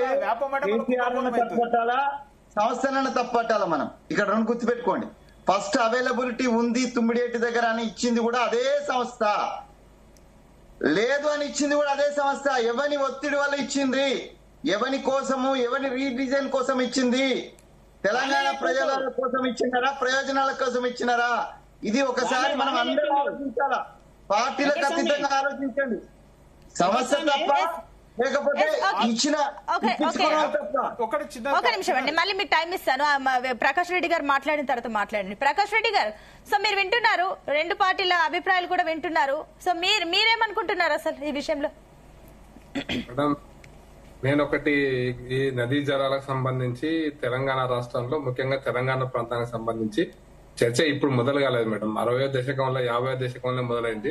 తప్పట్టాలా, సంస్థలను తప్పట్టాలా? మనం ఇక్కడ రెండు గుర్తుపెట్టుకోండి. ఫస్ట్ అవైలబిలిటీ ఉంది తుమ్మిడిఎట్టి దగ్గర అని ఇచ్చింది కూడా అదే సంస్థ, లేదు అని ఇచ్చింది కూడా అదే సంస్థ. ఎవరి ఒత్తిడి వల్ల ఇచ్చింది, ఎవరి కోసము, ఎవరి రీడిజైన్ కోసం ఇచ్చింది? తెలంగాణ ప్రజల కోసం ఇచ్చినారా, ప్రయోజనాల కోసం ఇచ్చినారా? ఇది ఒకసారి మనం అందరూ ఆలోచించాలా. పార్టీలకు అతీతంగా ఆలోచించండి. సమస్య తప్ప లేకపోతే ఇచ్చిన ఒక నిమిషం అండి, మళ్ళీ మీకు టైం ఇస్తాను. ప్రకాష్ రెడ్డి గారు మాట్లాడిన తర్వాత మాట్లాడండి. ప్రకాష్ రెడ్డి గారు, సో మీరు వింటున్నారు, రెండు పార్టీల అభిప్రాయాలు కూడా వింటున్నారు. సో మీరేమనుకుంటున్నారు అసలు ఈ విషయంలో? నేను ఒకటి, ఈ నదీ జలాలకు సంబంధించి తెలంగాణ రాష్ట్రంలో ముఖ్యంగా తెలంగాణ ప్రాంతానికి సంబంధించి చర్చ ఇప్పుడు మొదలు కాలేదు మేడం. 60వ దశకంలో 50వ దశకంలో మొదలైంది.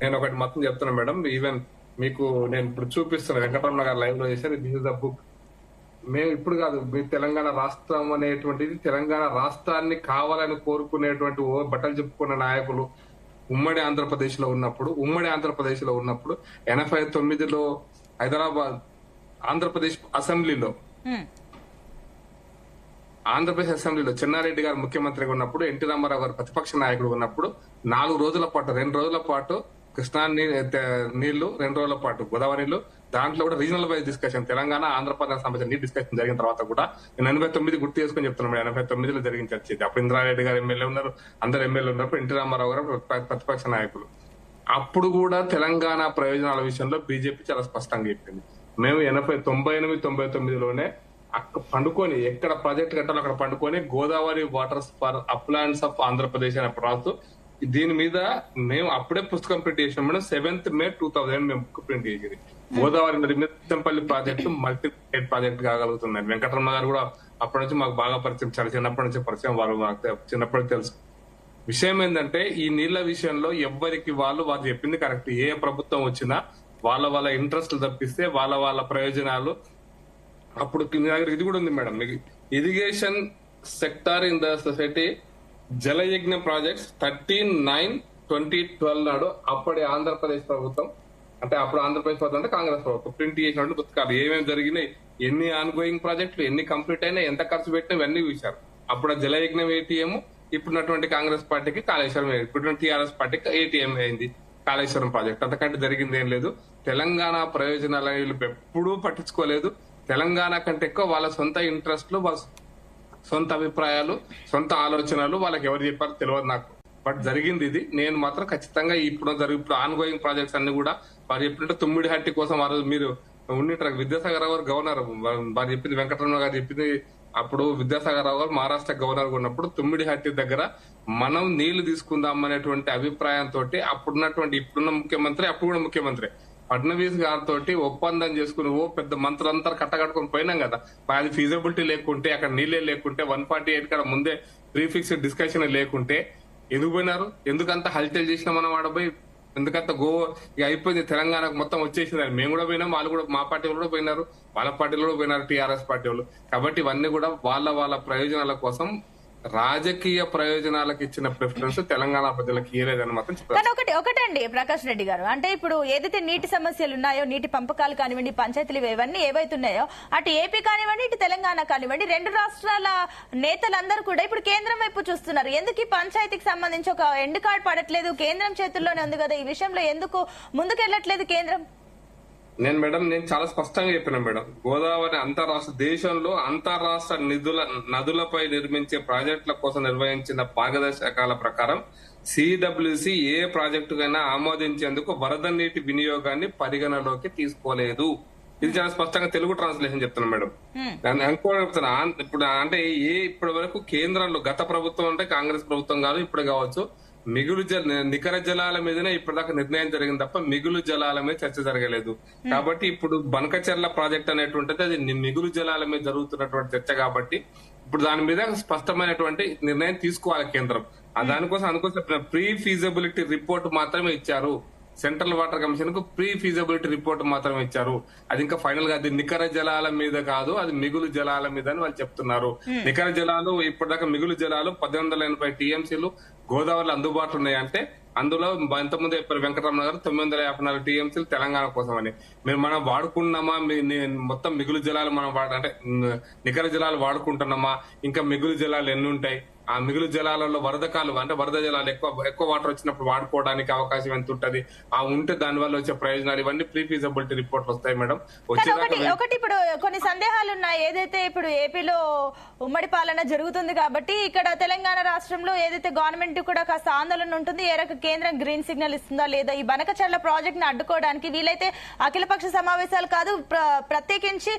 నేను ఒకటి మొత్తం చెప్తున్నా మేడం. ఈవెన్ మీకు నేను ఇప్పుడు చూపిస్తున్నా, వెంకటరమణ గారు లైవ్ లో చేశారు. This is the book. మేము ఇప్పుడు కాదు, మీ తెలంగాణ రాష్ట్రం అనేటువంటిది, తెలంగాణ రాష్ట్రాన్ని కావాలని కోరుకునేటువంటి బట్టలు చెప్పుకున్న నాయకులు ఉమ్మడి ఆంధ్రప్రదేశ్ లో ఉన్నప్పుడు 89లో హైదరాబాద్ ఆంధ్రప్రదేశ్ అసెంబ్లీలో చెన్నారెడ్డి గారు ముఖ్యమంత్రిగా ఉన్నప్పుడు, ఎన్టీ రామారావు గారు ప్రతిపక్ష నాయకుడు ఉన్నప్పుడు 2 రోజుల పాటు కృష్ణా నీళ్లు, 2 రోజుల పాటు గోదావరి నీళ్లు, దాంట్లో కూడా regional wise discussion, Telangana Andhra Pradesh సంబంధించిన నీటి డిస్కషన్ జరిగిన తర్వాత కూడా 89 గుర్తు చేసుకుని చెప్తున్నాం. 89లో జరిగిన చర్చ ఇది. అప్పుడు ఇంద్రారెడ్డి గారు ఎమ్మెల్యే ఉన్నారు, అందరు ఎమ్మెల్యే ఉన్నప్పుడు ఎన్టీ రామారావు గారు ప్రతిపక్ష నాయకులు. అప్పుడు కూడా తెలంగాణ ప్రయోజనాల విషయంలో బీజేపీ చాలా స్పష్టంగా చెప్పింది. మేము 98, 99లోనే అక్కడ పండుకొని ఎక్కడ ప్రాజెక్ట్ కట్టాలో అక్కడ పండుకొని Godavari waters for uplands of Andhra Pradesh అనే రాస్తూ దీని మీద మేము అప్పుడే పుస్తకం ప్రింట్ చేసినాం మేడం. 7th May 2000 మేము బుక్ ప్రింట్ చేసేది. గోదావరి నది మీద తిట్టంపల్లి ప్రాజెక్టు మల్టీ ప్రాజెక్ట్ కాగలుగుతున్నాయి. వెంకటరమణ గారు కూడా అప్పటి నుంచి మాకు బాగా పరిచయం, చాలా చిన్నప్పటి నుంచి పరిచయం, వాళ్ళు మాకు చిన్నప్పటి తెలుసు. విషయం ఏంటంటే ఈ నీళ్ల విషయంలో ఎవ్వరికి వారు చెప్పింది కరెక్ట్. ఏ ప్రభుత్వం వచ్చినా వాళ్ళ ఇంట్రెస్ట్లు తప్పిస్తే వాళ్ళ ప్రయోజనాలు. అప్పుడు ఇది కూడా ఉంది మేడం, మీకు irrigation sector in the society Jalayagna projects 13/9/2012 నాడు అప్పటి ఆంధ్రప్రదేశ్ ప్రభుత్వం, అంటే అప్పుడు ఆంధ్రప్రదేశ్ ప్రభుత్వం అంటే కాంగ్రెస్ ప్రభుత్వం ప్రింట్ చేసినటువంటి పుస్తకాలు ఏమేమి జరిగినాయి, ఎన్ని ఆన్ గోయింగ్ ప్రాజెక్టులు, ఎన్ని కంప్లీట్ అయినా, ఎంత ఖర్చు పెట్టినా ఇవన్నీ చూశారు. అప్పుడు జలయజ్ఞం ఏటీఎం, ఇప్పుడున్నటువంటి కాంగ్రెస్ పార్టీకి కాళేశ్వరం, ఇప్పుడు టీఆర్ఎస్ పార్టీకి ఏటీఎం అయింది కాళేశ్వరం ప్రాజెక్ట్. అంతకంటే జరిగింది ఏం లేదు. తెలంగాణ ప్రయోజనాలు వీళ్ళు ఎప్పుడూ పట్టించుకోలేదు. తెలంగాణ కంటే ఎక్కువ వాళ్ళ సొంత ఇంట్రెస్ట్లు, వాళ్ళ సొంత అభిప్రాయాలు, సొంత ఆలోచనలు వాళ్ళకి ఎవరు చెప్పారో తెలియదు నాకు. బట్ జరిగింది ఇది. నేను మాత్రం ఖచ్చితంగా ఇప్పుడు ఆన్ గోయింగ్ ప్రాజెక్ట్స్ అన్ని కూడా వారు చెప్పినట్టు తుమ్మిడిహట్టి కోసం వారు మీరు ఉండింటారు. విద్యాసాగర్ రావు గారు గవర్నర్, వారు చెప్పింది వెంకటరమణ గారు చెప్పింది. అప్పుడు విద్యాసాగర్ రావు గారు మహారాష్ట్ర గవర్నర్ ఉన్నప్పుడు తుమ్మిడిహట్టి దగ్గర మనం నీళ్లు తీసుకుందాం అనేటువంటి అభిప్రాయంతో ఇప్పుడున్న ముఖ్యమంత్రి, అప్పుడు కూడా ముఖ్యమంత్రి ఫడ్నవీస్ గారితో ఒప్పందం చేసుకుని పెద్ద మంత్రులంతా కట్టగట్టుకుని పోయినాం కదా. అది ఫీజిబిలిటీ లేకుంటే, అక్కడ నీళ్ళే లేకుంటే, 148 కాడ ముందే ప్రీఫిక్స్డ్ డిస్కషన్ లేకుంటే ఎందుకు పోయినారు? ఎందుకంత హల్చల్ చేసినా మనం ఆడపోయి, ఎందుకంత ఇక అయిపోయింది తెలంగాణకు మొత్తం వచ్చేసింది. మేము కూడా పోయినాం, వాళ్ళు కూడా మా పార్టీ కూడా పోయినారు, వాళ్ళ పార్టీలు కూడా పోయినారు, టీఆర్ఎస్ పార్టీ వాళ్ళు. కాబట్టి ఇవన్నీ కూడా వాళ్ళ ప్రయోజనాల కోసం, రాజకీయ ప్రయోజనాలకు ఇచ్చిన ప్రిఫరెన్స్ తెలంగాణ ప్రజలకు ఇయ్యలేదని మాత్రం చెప్పారు. ఒకటండి ప్రకాష్ రెడ్డి గారు, అంటే ఇప్పుడు ఏదైతే నీటి సమస్యలు ఉన్నాయో, నీటి పంపకాలు కానివ్వండి, పంచాయతీలు ఇవన్నీ ఏవైతున్నాయో, అటు ఏపీ కానివ్వండి, ఇటు తెలంగాణ కానివ్వండి, రెండు రాష్ట్రాల నేతలందరూ కూడా ఇప్పుడు కేంద్రం వైపు చూస్తున్నారు. ఎందుకు ఈ పంచాయతీకి సంబంధించి ఒక ఎండ్ కార్డ్ పడట్లేదు? కేంద్రం చేతుల్లోనే ఉంది కదా, ఈ విషయంలో ఎందుకు ముందుకెళ్లట్లేదు కేంద్రం? నేను చాలా స్పష్టంగా చెప్పిన మేడం, గోదావరి దేశంలో అంతర్రాష్ట్ర నదులపై నిర్మించే ప్రాజెక్టుల కోసం నిర్వహించిన మార్గదర్శకాల ప్రకారం సిడబ్ల్యూసి ఏ ప్రాజెక్టుకైనా ఆమోదించేందుకు వరద నీటి వినియోగాన్ని పరిగణలోకి తీసుకోలేదు. ఇది చాలా స్పష్టంగా తెలుగు ట్రాన్స్లేషన్ చెప్తున్నాను మేడం. చెప్తున్నా ఇప్పుడు అంటే ఇప్పటి వరకు కేంద్రంలో గత ప్రభుత్వం అంటే కాంగ్రెస్ ప్రభుత్వం కాదు, ఇప్పుడు కావచ్చు, నికర జలాల మీదనే ఇప్పటిదాకా నిర్ణయం జరిగింది తప్ప మిగులు జలాల మీద చర్చ జరగలేదు. కాబట్టి ఇప్పుడు బనకచెర్ల ప్రాజెక్ట్ అనేటువంటిది అది మిగులు జలాల మీద జరుగుతున్నటువంటి చర్చ. కాబట్టి ఇప్పుడు దాని మీద స్పష్టమైనటువంటి నిర్ణయం తీసుకోవాలి కేంద్రం. అందుకోసం ప్రీ ఫీజిబిలిటీ రిపోర్ట్ మాత్రమే ఇచ్చారు. సెంట్రల్ వాటర్ కమిషన్ కు ప్రీ ఫీజిబిలిటీ రిపోర్ట్ మాత్రమే ఇచ్చారు. అది ఇంకా ఫైనల్ గా అది నికర జలాల మీద కాదు, అది మిగులు జలాల మీద అని వాళ్ళు చెప్తున్నారు. నికర జలాలు ఇప్పటిదాకా మిగులు జలాలు 1880 టీఎంసీలు గోదావరిలో అందుబాటులో ఉన్నాయంటే అందులో ఇంతకుముందు చెప్పారు వెంకటరమణ గారు 954 టీఎంసీలు తెలంగాణ కోసం అని. మనం వాడుకున్నామా, మొత్తం మిగులు జలాలు మనం అంటే నికర జలాలు వాడుకుంటున్నామా, ఇంకా మిగులు జలాలు ఎన్ని ఉంటాయి, ఆ మిగులు జలాలలో వరదకాలు అంటే వరద జలాలు ఎక్కువ వాటర్ వచ్చినప్పుడు వాడుకోవడానికి అవకాశం ఎంత ఉంటది, ఆ ఉంటే దాని వల్ల వచ్చే ప్రయోజనాలు ఇవన్నీ ప్రీ ఫీజిబిలిటీ రిపోర్ట్లు వస్తాయి మేడం. ఒకటి ఇప్పుడు కొన్ని సందేహాలు ఉన్నాయి. ఏదైతే ఇప్పుడు ఏపీలో ఉమ్మడి పాలన జరుగుతుంది కాబట్టి ఇక్కడ తెలంగాణ రాష్ట్రంలో ఏదైతే గవర్నమెంట్ కూడా కాస్త ఆందోళన ఉంటుంది. ఏ రకం కేంద్రం గ్రీన్ సిగ్నల్ ఇస్తుందా లేదా, ఈ బనకచెర్ల ప్రాజెక్ట్ ని అడ్డుకోవడానికి వీలైతే అఖిలపక్ష సమావేశాలు కాదు, ప్రత్యేకించి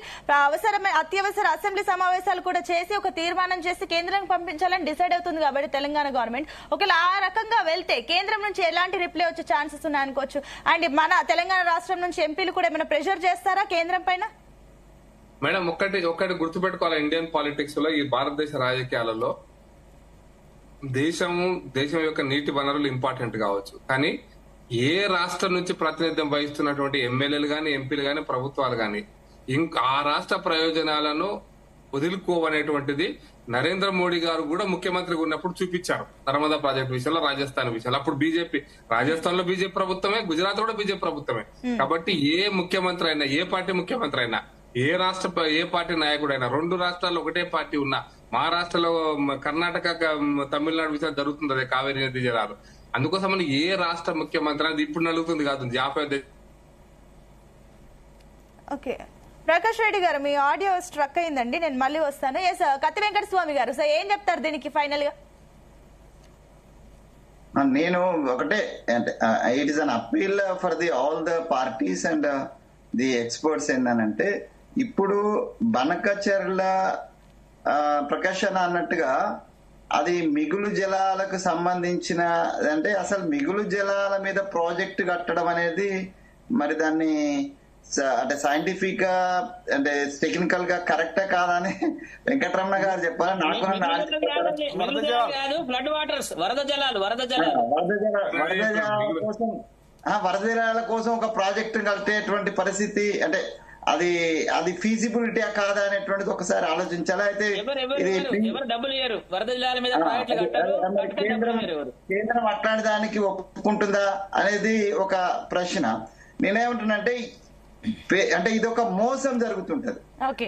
అత్యవసర అసెంబ్లీ సమావేశాలు కూడా చేసి ఒక తీర్మానం చేసి కేంద్రానికి పంపించాలని డిసైడ్ అవుతుంది. కాబట్టి తెలంగాణ గవర్నమెంట్ ఒకవేళ ఆ రకంగా వెళ్తే కేంద్రం నుంచి ఎలాంటి రిప్లై వచ్చే ఛాన్సెస్ ఉన్నాయనుకోవచ్చు. అండ్ మన తెలంగాణ రాష్ట్రం నుంచి ఎంపీలు కూడా ఏమైనా ప్రెషర్ చేస్తారా కేంద్రం పైన? మేడం ఒకటి గుర్తుపెట్టుకోవాలి, ఇండియన్ పాలిటిక్స్ లో, ఈ భారతదేశ రాజకీయాలలో దేశం యొక్క నీటి వనరులు ఇంపార్టెంట్ కావచ్చు, కానీ ఏ రాష్ట్రం నుంచి ప్రాతినిధ్యం వహిస్తున్నటువంటి ఎమ్మెల్యేలు గాని, ఎంపీలు గాని, ప్రభుత్వాలు గాని ఇంకా ఆ రాష్ట్ర ప్రయోజనాలను వదులుకోవనేటువంటిది నరేంద్ర మోడీ గారు కూడా ముఖ్యమంత్రిగా ఉన్నప్పుడు చూపించారు. నర్మదా ప్రాజెక్టు విషయంలో, రాజస్థాన్ విషయంలో. అప్పుడు రాజస్థాన్ లో బీజేపీ ప్రభుత్వమే, గుజరాత్ కూడా బీజేపీ ప్రభుత్వమే. కాబట్టి ఏ ముఖ్యమంత్రి అయినా, ఏ పార్టీ ముఖ్యమంత్రి అయినా, ఏ పార్టీ నాయకుడైనా, రెండు రాష్ట్రాల్లో ఒకటే పార్టీ ఉన్నా, మహారాష్ట్రలో కర్ణాటక తమిళనాడు విషయాలు జరుగుతుంది అదే కావేరీ నది జలాలు. అందుకోసమని ఏ రాష్ట్ర ముఖ్యమంత్రి అది ఇప్పుడు నలుగుతుంది కాదు 50. ఓకే ప్రకాష్ రెడ్డి గారు, మీ ఆడియో స్ట్రక్ అయిందండి, నేను మళ్ళీ వస్తాను. ఎస్ కత్తి వెంకట స్వామి గారు, సో ఏం చెప్తారు దీనికి ఫైనల్ గా? నేను ఒకటే అంటే it is an appeal for the all the parties and the experts ఏంటంటే ఇప్పుడు బనకచెర్ల ప్రకాశన అన్నట్టుగా అది మిగులు జలాలకు సంబంధించిన అంటే అసలు మిగులు జలాల మీద ప్రాజెక్టు కట్టడం అనేది మరి దాన్ని అంటే సైంటిఫిక్ గా అంటే టెక్నికల్ గా కరెక్టా కాదా అని వెంకటరమణ గారు చెప్పాలి. నాకు ఫ్లడ్ వాటర్స్ వరద జలాల కోసం ఒక ప్రాజెక్టు కట్టేటువంటి పరిస్థితి అంటే అది ఫీజిబిలిటీ కాదా అనేటువంటిది ఒకసారి ఆలోచించాలి. అయితే కేంద్రం అట్లాంటి దానికి ఒప్పుకుంటుందా అనేది ఒక ప్రశ్న. నేనేమంటున్నానంటే అంటే ఇది ఒక మోసం జరుగుతుంటది.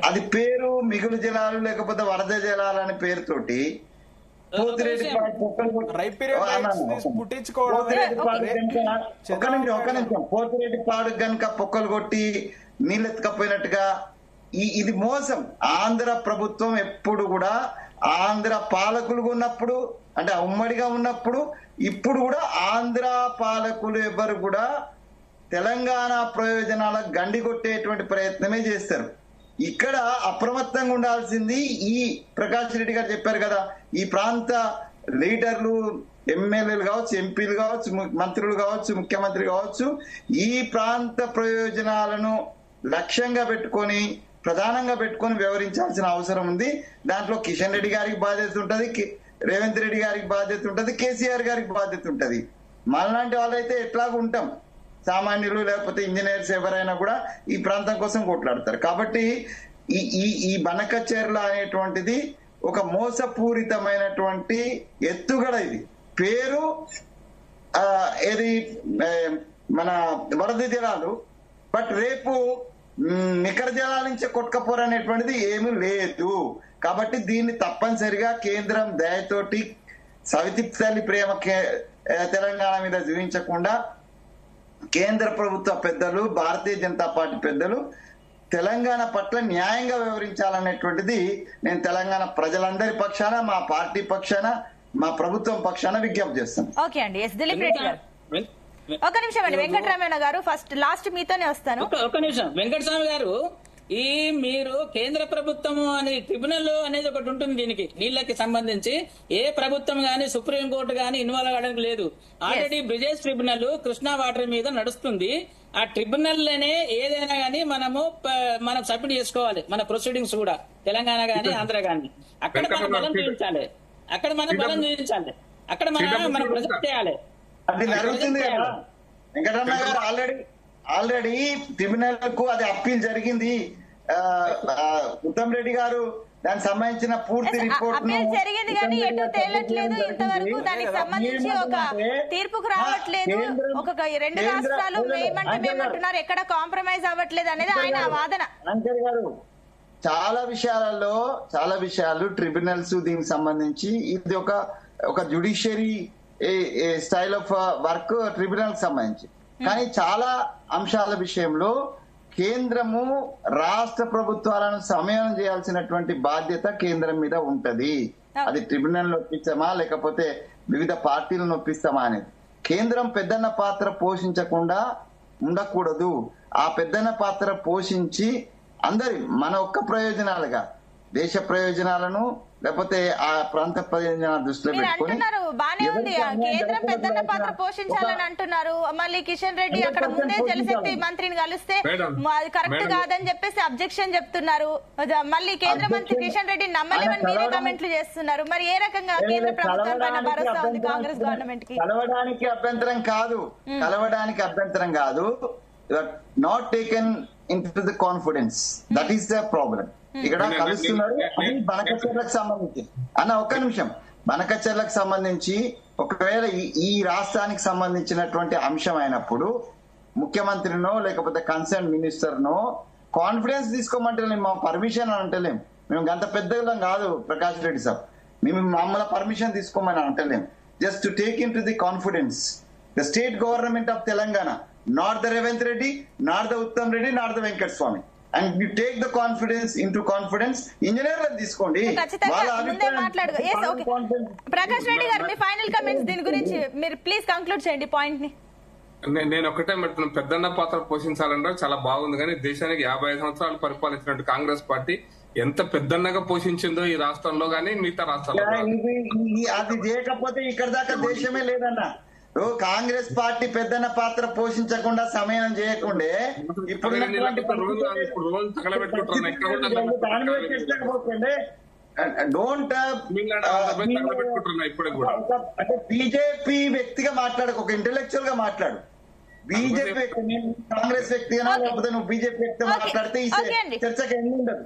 అది పేరు మిగులు జలాలు లేకపోతే వరద జలాలు అనే పేరుతోటి పోతిరెడ్డి పాడు గనుక పొక్కలు కొట్టి నీళ్ళు ఎత్తుకపోయినట్టుగా ఇది మోసం. ఆంధ్ర ప్రభుత్వం ఎప్పుడు కూడా ఆంధ్ర పాలకులు ఉన్నప్పుడు అంటే ఉమ్మడిగా ఉన్నప్పుడు ఇప్పుడు కూడా ఆంధ్ర పాలకులు ఎవరు కూడా తెలంగాణ ప్రయోజనాల గండి కొట్టేటువంటి ప్రయత్నమే చేస్తారు. ఇక్కడ అప్రమత్తంగా ఉండాల్సింది ఈ ప్రకాష్ రెడ్డి గారు చెప్పారు కదా, ఈ ప్రాంత లీడర్లు ఎమ్మెల్యేలు కావచ్చు, ఎంపీలు కావచ్చు, మంత్రులు కావచ్చు, ముఖ్యమంత్రి కావచ్చు, ఈ ప్రాంత ప్రయోజనాలను లక్ష్యంగా పెట్టుకొని ప్రధానంగా పెట్టుకొని వ్యవహరించాల్సిన అవసరం ఉంది. దాంట్లో కిషన్ రెడ్డి గారికి బాధ్యత ఉంటది, రేవంత్ రెడ్డి గారికి బాధ్యత ఉంటది, కేసీఆర్ గారికి బాధ్యత ఉంటది. మనలాంటి వాళ్ళైతే ఎట్లాగూ ఉంటాం, సామాన్యులు లేకపోతే ఇంజనీర్స్ ఎవరైనా కూడా ఈ ప్రాంతం కోసం కొట్లాడతారు. కాబట్టి ఈ బనకచెర్ల అనేటువంటిది ఒక మోసపూరితమైనటువంటి ఎత్తుగడ. ఇది పేరు ఏది మన వరద జలాలు, బట్ రేపు నికర జలాల నుంచి కొట్టుకపోరనేటువంటిది ఏమీ లేదు. కాబట్టి దీన్ని తప్పనిసరిగా కేంద్రం దయతోటి సవితి తల్లి ప్రేమ తెలంగాణ మీద చూపించకుండా కేంద్ర ప్రభుత్వ పెద్దలు, భారతీయ జనతా పార్టీ పెద్దలు తెలంగాణ పట్ల న్యాయంగా వ్యవహరించాలనేటువంటిది నేను తెలంగాణ ప్రజలందరి పక్షాన, మా పార్టీ పక్షాన, మా ప్రభుత్వం పక్షాన విజ్ఞప్తి చేస్తాను. ఓకే అండి. ఎస్ దిలీప్ రెడ్డి గారు ఒక నిమిషం అండి. వెంకటరమణ గారు ఫస్ట్ లాస్ట్ మీతోనే వస్తాను. ఒక నిమిషం వెంకటస్వామి గారు, ఈ మీరు కేంద్ర ప్రభుత్వం అనే ట్రిబ్యునల్ అనేది ఒకటి ఉంటుంది దీనికి నీళ్ళకి సంబంధించి. ఏ ప్రభుత్వం గానీ సుప్రీంకోర్టు గానీ ఇన్వాల్వ్ అవ్వడానికి లేదు. Already Brijesh tribunal Krishna water మీద నడుస్తుంది. ఆ ట్రిబ్యునల్ లోనే ఏదైనా గానీ మనం సబ్మిట్ చేసుకోవాలి, మన ప్రొసీడింగ్స్ కూడా, తెలంగాణ గానీ ఆంధ్ర గానీ. అక్కడ మనం బలం చూపించాలి, అక్కడ మనం ప్రజెంట్ చేయాలి. అది జరుగుతుంది కదా వెంకటరమణ గారు. ఆల్రెడీ ట్రిబ్యునల్ కు అది అప్పీల్ జరిగింది. ఉత్తమ్ రెడ్డి గారు దానికి సంబంధించిన పూర్తి రిపోర్ట్ జరిగింది కానీ ఎటు తేలట్లేదు ఇంతవరకు. దానికి సంబంధించి ఒక తీర్పుకు రావట్లేదు. ఒక రెండు రాష్ట్రాలు మేమంటున్నారు, ఎక్కడ కాంప్రమైజ్ అవ్వట్లేదు అనేది ఆయన వాదన. అంకర్ గారు చాలా విషయాలు ట్రిబ్యునల్స్ దీనికి సంబంధించి ఇది ఒక judiciary style of work tribunal సంబంధించి. కానీ చాలా అంశాల విషయంలో కేంద్రము రాష్ట్ర ప్రభుత్వాలను సమయం చేయాల్సినటువంటి బాధ్యత కేంద్రం మీద ఉంటది. అది ట్రిబ్యునల్ నొప్పించామా లేకపోతే వివిధ పార్టీలను నొప్పిస్తామా అనేది. కేంద్రం పెద్దన్న పాత్ర పోషించకుండా ఉండకూడదు. ఆ పెద్దన్న పాత్ర పోషించి మన ఒక్క ప్రయోజనాలుగా దేశ ప్రయోజనాలను లేకపోతే ఆ ప్రాంత ప్రయోజనాల దృష్టిలో పెట్టుకుని బానే ఉంది. కేంద్రం పెద్దన్న పాత్ర పోషించాలని అంటున్నారు. మళ్ళీ కిషన్ రెడ్డి అక్కడ ముందే జలశక్తి మంత్రిని కలిస్తే అది కరెక్ట్ కాదని చెప్పేసి అబ్జెక్షన్ చెప్తున్నారు. మళ్ళీ కేంద్ర మంత్రి కిషన్ రెడ్డి నమ్మలేమని మీరే కామెంట్లు చేస్తున్నారు. మరి ఏ రకంగా కేంద్ర ప్రభుత్వం పైన భరోసా ఉంది కాంగ్రెస్ గవర్నమెంట్ కి? కలవడానికి అభ్యంతరం కాదు. Not taken into the confidence, that is the problem. ఇక్కడ కలుస్తున్నారు. అది బనకచెర్లకు సంబంధించి ఒక్క నిమిషం, బనకచెర్లకు సంబంధించి ఒకవేళ ఈ రాష్ట్రానికి సంబంధించినటువంటి అంశం అయినప్పుడు ముఖ్యమంత్రినో లేకపోతే కన్సర్న్ మినిస్టర్నో కాన్ఫిడెన్స్ తీసుకోమంటలేం, మా పర్మిషన్ అని అంటలేం. మేము గంత పెద్దలం కాదు ప్రకాష్ రెడ్డి సార్, మేము మమ్మల్ని పర్మిషన్ తీసుకోమని అంటలేం. Just to take in to the confidence the state government of Telangana, not the Revanth Reddy, not the Uttam Reddy, not the Venkata Swamy. And you take the confidence into confidence ఇంజనీర్లను తీసుకోండి. ప్రకాష్ రెడ్డి గారు మీ ఫైనల్ కమెంట్స్ దీని గురించి మీరు ప్లీజ్ కంక్లూడ్ చేయండి పాయింట్ ని. నేను ఒకటే పెడుతున్నాను, పెద్దన్న పాత్ర పోషించాలంటే చాలా బాగుంది, కానీ దేశానికి 55 సంవత్సరాలు పరిపాలించినట్టు కాంగ్రెస్ పార్టీ ఎంత పెద్దన్నగా పోషించిందో ఈ రాష్ట్రంలో కానీ మిగతా రాష్ట్రాల్లో అది చేయకపోతే ఇక్కడ దాకా దేశమే లేదన్న. కాంగ్రెస్ పార్టీ పెద్దన్న పాత్ర పోషించకుండా సమయం చేయకుండే ఇప్పుడు రోజు తగలబెట్టుకుంటున్నాను డోంట్ ఇప్పుడు కూడా అంటే బీజేపీ వ్యక్తిగా మాట్లాడకు, ఒక ఇంటెలెక్చువల్ గా మాట్లాడు. బీజేపీ వ్యక్తి, నేను కాంగ్రెస్ వ్యక్తిగా లేకపోతే నువ్వు బీజేపీ వ్యక్తి మాట్లాడితే ఈ చర్చకి ఎన్ని ఉండదు.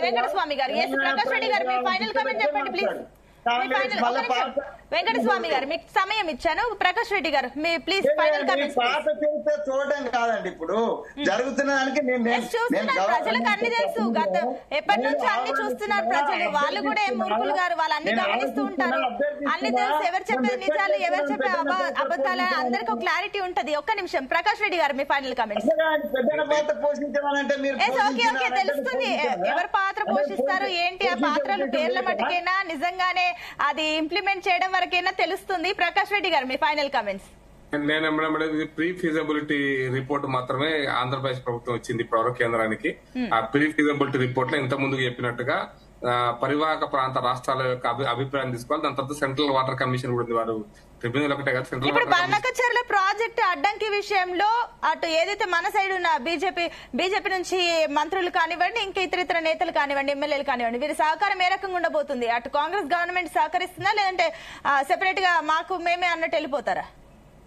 వెంకటస్వామి గారు, ప్రకాష్ రెడ్డి గారు, మీ ఫైనల్ కామెంట్ చెప్పండి ప్లీజ్. వెంకటస్వామి గారు మీకు సమయం ఇచ్చాను. ప్రకాష్ రెడ్డి గారు మీ ప్లీజ్ ఫైనల్ కామెంట్స్. పాత చరిత్ర చూడడం కాదండి, ఇప్పుడు జరుగుతున్న దానికి ప్రజలకు అన్ని తెలుసు. గత ఎప్పటి నుంచి అన్ని చూస్తున్నారు ప్రజలు. వాళ్ళు కూడా ఏం మూర్ఖులు గారు, వాళ్ళు అన్ని గమనిస్తూ ఉంటారు. అన్ని తెలుసు, ఎవరు చెప్పేది నిజాలు, ఎవరు చెప్పే అబద్ధాలు, అందరికి ఒక క్లారిటీ ఉంటది. ఒక్క నిమిషం ప్రకాష్ రెడ్డి గారు మీ ఫైనల్ కామెంట్స్. ఓకే ఓకే తెలుస్తుంది ఎవరు పాత్ర పోషిస్తారు ఏంటి, ఆ పాత్రలు పేర్ల మటుకైనా నిజంగానే అది ఇంప్లిమెంట్ చేయడం వరకైనా తెలుస్తుంది. ప్రకాష్ రెడ్డి గారు మీ ఫైనల్ కామెంట్స్. నేను ప్రీ ఫీజబిలిటీ రిపోర్ట్ మాత్రమే ఆంధ్రప్రదేశ్ ప్రభుత్వం వచ్చింది ఇప్పటివరకు కేంద్రానికి. ఆ ప్రీ ఫీజబిలిటీ రిపోర్ట్ లో ఇంత ముందుకు చెప్పినట్టుగా పరివాహక ప్రాంత రాష్ట్రాల యొక్క అభిప్రాయం తీసుకోవాలి. దాని తర్వాత సెంట్రల్ వాటర్ కమిషన్ కూడా ఉంది. వారు ట్రిబ్యునల్ ఒకటే కాదు, సెంట్రల్ ఇప్పుడు బనకచెర్ల ప్రాజెక్టు అడ్డంకి విషయంలో అటు ఏదైతే మన సైడ్ ఉన్న బీజేపీ నుంచి మంత్రులు కానివ్వండి, ఇంకా ఇతర నేతలు కానివ్వండి, ఎమ్మెల్యేలు కానివ్వండి, వీరి సహకారం ఏ రకంగా ఉండబోతుంది? అటు కాంగ్రెస్ గవర్నమెంట్ సహకరిస్తుందా, లేదంటే సెపరేట్ గా మాకు మేమే అన్నట్టు వెళ్ళిపోతారా?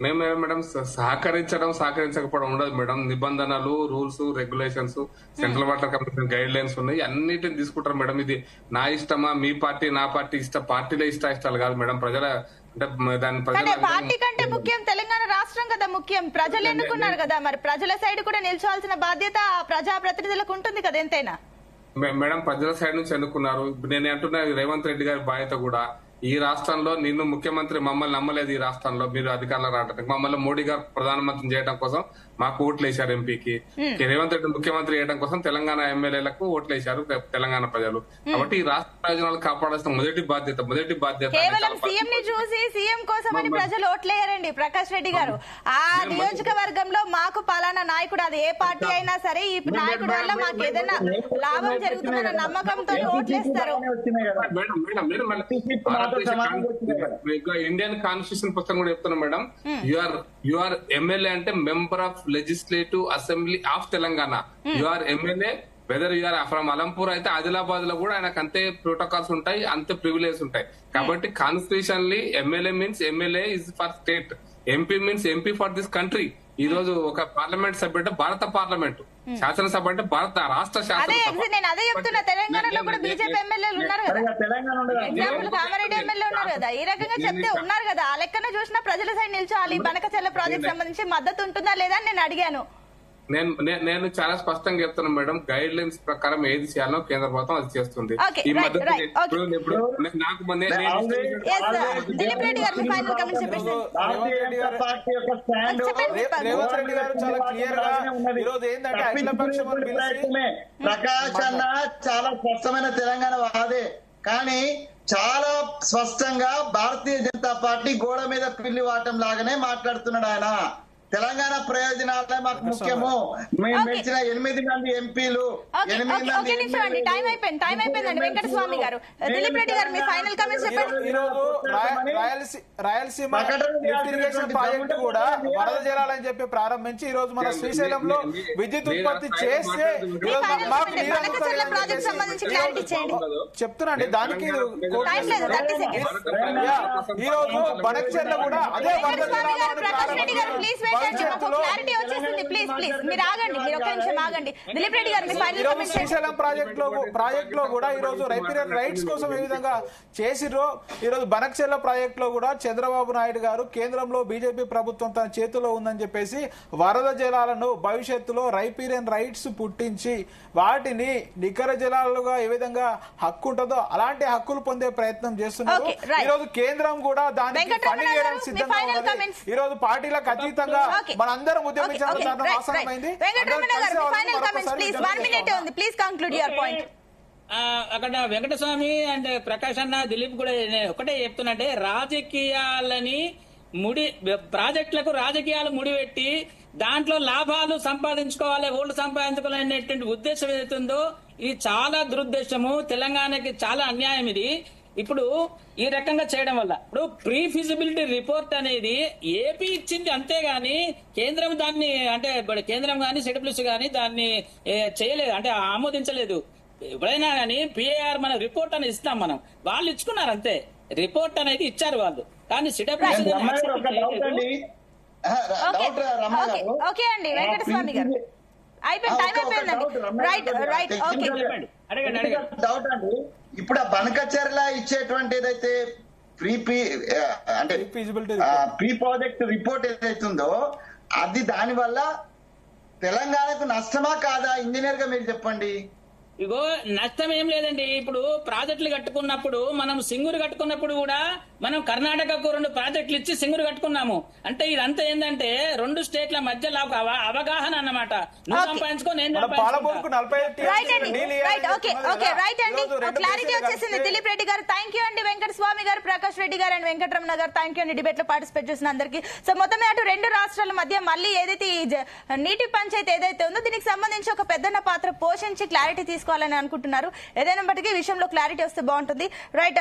మేము మేడం సహకరించకపోవడం ఉండదు మేడం. నిబంధనలు, rules, regulations, central water commission guide lines ఉన్నాయి, అన్నిటిని తీసుకుంటారు మేడం. ఇది నా ఇష్టమా, మీ పార్టీ నా పార్టీ పార్టీలో ఇష్టాలు కాదు మేడం. ప్రజల అంటే దాని పార్టీ కంటే ముఖ్యం తెలంగాణ రాష్ట్రం కదా ముఖ్యం. ప్రజలు ఎన్నుకున్నారు కదా, మరి ప్రజల సైడ్ కూడా నిల్చోవాల్సిన బాధ్యత ప్రజాప్రతినిధులకు ఉంటుంది కదా ఎంతైనా. మేడం ప్రజల సైడ్ నుంచి ఎన్నుకున్నారు. నేను అంటున్నా రేవంత్ రెడ్డి గారి బాధ్యత కూడా ఈ రాష్ట్రంలో నిన్ను ముఖ్యమంత్రి మమ్మల్ని నమ్మలేదు. ఈ రాష్ట్రంలో మీరు అధికారంలో రావడానికి మమ్మల్ని మోడీ గారు ప్రధానమంత్రి చేయడం కోసం మాకు ఓట్లు వేశారు. ఎంపీకి రేవంత్ రెడ్డి ముఖ్యమంత్రి చేయడం కోసం తెలంగాణ ఎమ్మెల్యేలకు ఓట్లు వేశారు తెలంగాణ ప్రజలు. కాబట్టి ఈ రాష్ట్ర ప్రయోజనాలు కాపాడాల్సిన మొదటి బాధ్యత కేవలం సీఎం ని చూసి సీఎం కోసం అని ప్రజలు ఓట్లేయారండి ప్రకాష్ రెడ్డి గారు. ఆ నియోజకవర్గంలో మాకు పలానా నాయకుడు, అది ఏ పార్టీ అయినా సరే, ఈ నాయకుడు వల్ల మాకు ఏదైనా లాభం జరుగుతుందన్న నమ్మకంతో ఓట్లేస్తారు. ఇండియన్ కాన్స్టిట్యూషన్ పుస్తకం కూడా చెప్తున్నాం మేడం. యూఆర్ ఎమ్మెల్యే అంటే member of legislative assembly of Telangana. You're MLA whether you're from Alampur అయితే ఆదిలాబాద్ లో కూడా ఆయనకు అంతే ప్రోటోకాల్స్ ఉంటాయి, అంతే ప్రివిలేజ్ ఉంటాయి. కాబట్టి కాన్స్టిట్యూషన్లీ MLA means MLA is for state, MP means MP for this country. ఈ రోజు ఒక పార్లమెంట్ సభ్యుడు అంటే భారత పార్లమెంట్, శాసనసభ అంటే భారత రాష్ట్ర శాసనసభ. నేను అదే చెప్తున్నా, తెలంగాణలో కూడా బీజేపీ ఎమ్మెల్యేలు ఉన్నారు కదా, ఎగ్జాంపుల్ కామారెడ్డి ఎమ్మెల్యే ఉన్నారు కదా. ఈ రకంగా చెప్తే ఉన్నారు కదా, ఆ లెక్కన చూసినా ప్రజల సైడ్ నిల్చోవాలి. బనకచెర్ల ప్రాజెక్ట్ సంబంధించి మద్దతు ఉంటుందా లేదా అని నేను అడిగాను. నేను చాలా స్పష్టంగా చెప్తున్నాను మేడం, గైడ్ లైన్స్ ప్రకారం ఏది చేయాలో కేంద్ర ప్రభుత్వం అది చేస్తుంది. ఈ మద్దతు దిలీప్ రెడ్డి గారు ఫైనల్ కామెంట్స్ చెప్పేసి. ప్రకాష్ అన్న చాలా స్పష్టమైన తెలంగాణ వాదే, కానీ చాలా స్పష్టంగా భారతీయ జనతా పార్టీ గోడ మీద పిల్లి వాటం లాగానే మాట్లాడుతున్నాడు ఆయన. తెలంగాణ ప్రయోజనాలే మాకు ముఖ్యము. మేము గెలిచిన 8 మంది ఎంపీలు, 8 మంది టైం అయిపోయిందండి. వెంకటస్వామి గారు, దిలీప్ రెడ్డి గారు మీ ఫైనల్ కామెంట్స్ చెప్పండి. ఈరోజు రాయలసీమ ఇరిగేషన్ ప్రాజెక్టు కూడా వరద జలాలని చెప్పి ప్రారంభించి ఈ రోజు మన శ్రీశైలంలో విద్యుత్ ఉత్పత్తి చేస్తే ప్రాజెక్ట్ సంబంధించి క్లారిటీ చేయండి చెప్తున్నాండి. దానికి ఈ రోజు బనకచెర్ల కూడా అదే వరద జలాలు క్లారిటీ వచ్చేసింది. ప్లీజ్ మీరు ఆగండి, మీరు ఒక్క నిమిషం ఆగండి. దిలీప్ రెడ్డి గారు మీ ఫైనల్ కామెంట్స్. శ్రీశైలం ప్రాజెక్ట్ లో కూడా ఈ రోజు రైపీరియన్ రైట్స్ కోసం ఏ విధంగా చేసిరో ఈ రోజు బనకచెర్ల ప్రాజెక్ట్ లో కూడా చంద్రబాబు నాయుడు గారు కేంద్రంలో బీజేపీ ప్రభుత్వం తన చేతిలో ఉందని చెప్పేసి వరద జలాలను భవిష్యత్తులో రైపీరియన్ రైట్స్ పుట్టించి వాటిని నికర జలాలుగా ఏ విధంగా హక్కు ఉంటుందో అలాంటి హక్కులు పొందే ప్రయత్నం చేస్తున్నారు. ఈ రోజు కేంద్రం కూడా దానికి పని చేయడానికి సిద్ధంగా ఉన్నది. ఈ రోజు పార్టీలకు అతీతంగా మనందరం ఉద్యమించాల్సిన అవసరమైంది. అక్కడ వెంకటస్వామి అండ్ ప్రకాష్ అన్న, దిలీప్ కూడా ఒకటే చెప్తున్నట్టే, రాజకీయాలని ప్రాజెక్టులకు రాజకీయాలు ముడిపెట్టి దాంట్లో లాభాలు సంపాదించుకోవాలి, ఓట్లు సంపాదించుకోవాలనేటువంటి ఉద్దేశం ఏదైతుందో ఇది చాలా దురుద్దేశము. తెలంగాణకి చాలా అన్యాయం ఇది. ఇప్పుడు ఈ రకంగా చేయడం వల్ల ఇప్పుడు ప్రీ ఫిజిబిలిటీ రిపోర్ట్ అనేది ఏపీ ఇచ్చింది, అంతేగాని కేంద్రం దాన్ని అంటే కేంద్రం గాని సిడబ్ల్యూసీ గాని దాన్ని చేయలేదు, అంటే ఆమోదించలేదు. ఎప్పుడైనా గానీ పిఏఆర్ మన రిపోర్ట్ అనేది ఇస్తాం మనం, వాళ్ళు ఇచ్చుకున్నారు అంతే, రిపోర్ట్ అనేది ఇచ్చారు వాళ్ళు. కానీ సిడబ్ల్యూసీ ఓకే అండి వెంకటస్వామి గారు, అయిపోయింది, టైం అయిపోయిందండి. రైట్ ఓకే, డౌట్ అండి. ఇప్పుడు ఆ బనకచర్ల ఇచ్చేటువంటి ఏదైతే అంటే ప్రీ ప్రాజెక్ట్ రిపోర్ట్ ఏదైతుందో అది దాని వల్ల తెలంగాణకు నష్టమా కాదా? ఇంజనీర్ గా మీరు చెప్పండి. ఇగో నష్టం ఏం లేదండి. ఇప్పుడు ప్రాజెక్టులు కట్టుకున్నప్పుడు మనం సింగూరు కట్టుకున్నప్పుడు కూడా మనం కర్ణాటకకు 2 ప్రాజెక్టులు ఇచ్చి సింగూరు కట్టుకున్నాము. అంటే ఇదంతా ఏంటంటే 2 స్టేట్ల మధ్యలో ఒక అవగాహన అన్నమాట. నువ్వు సంపాదించుకో, నేను క్లారిటీ వచ్చేసింది. దిలీప్ రెడ్డి గారు థ్యాంక్ యూ అండి, వెంకటస్వామి గారు, ప్రకాష్ రెడ్డి గారు అండ్ వెంకటరమణ గారు థ్యాంక్ యూ అండి డిబేట్ లో పార్టిసిపేట్ చేసిన అందరికీ. సో మొత్తం అటు 2 రాష్ట్రాల మధ్య మళ్ళీ ఏదైతే ఈ నీటి పంచాయతీ ఏదైతే ఉందో దీనికి సంబంధించి ఒక పెద్దన్న పాత్ర పోషించి క్లారిటీ తీసుకోవాలని అనుకుంటున్నారు. ఏదైనా బట్టి విషయంలో క్లారిటీ వస్తే బాగుంటుంది. రైట్.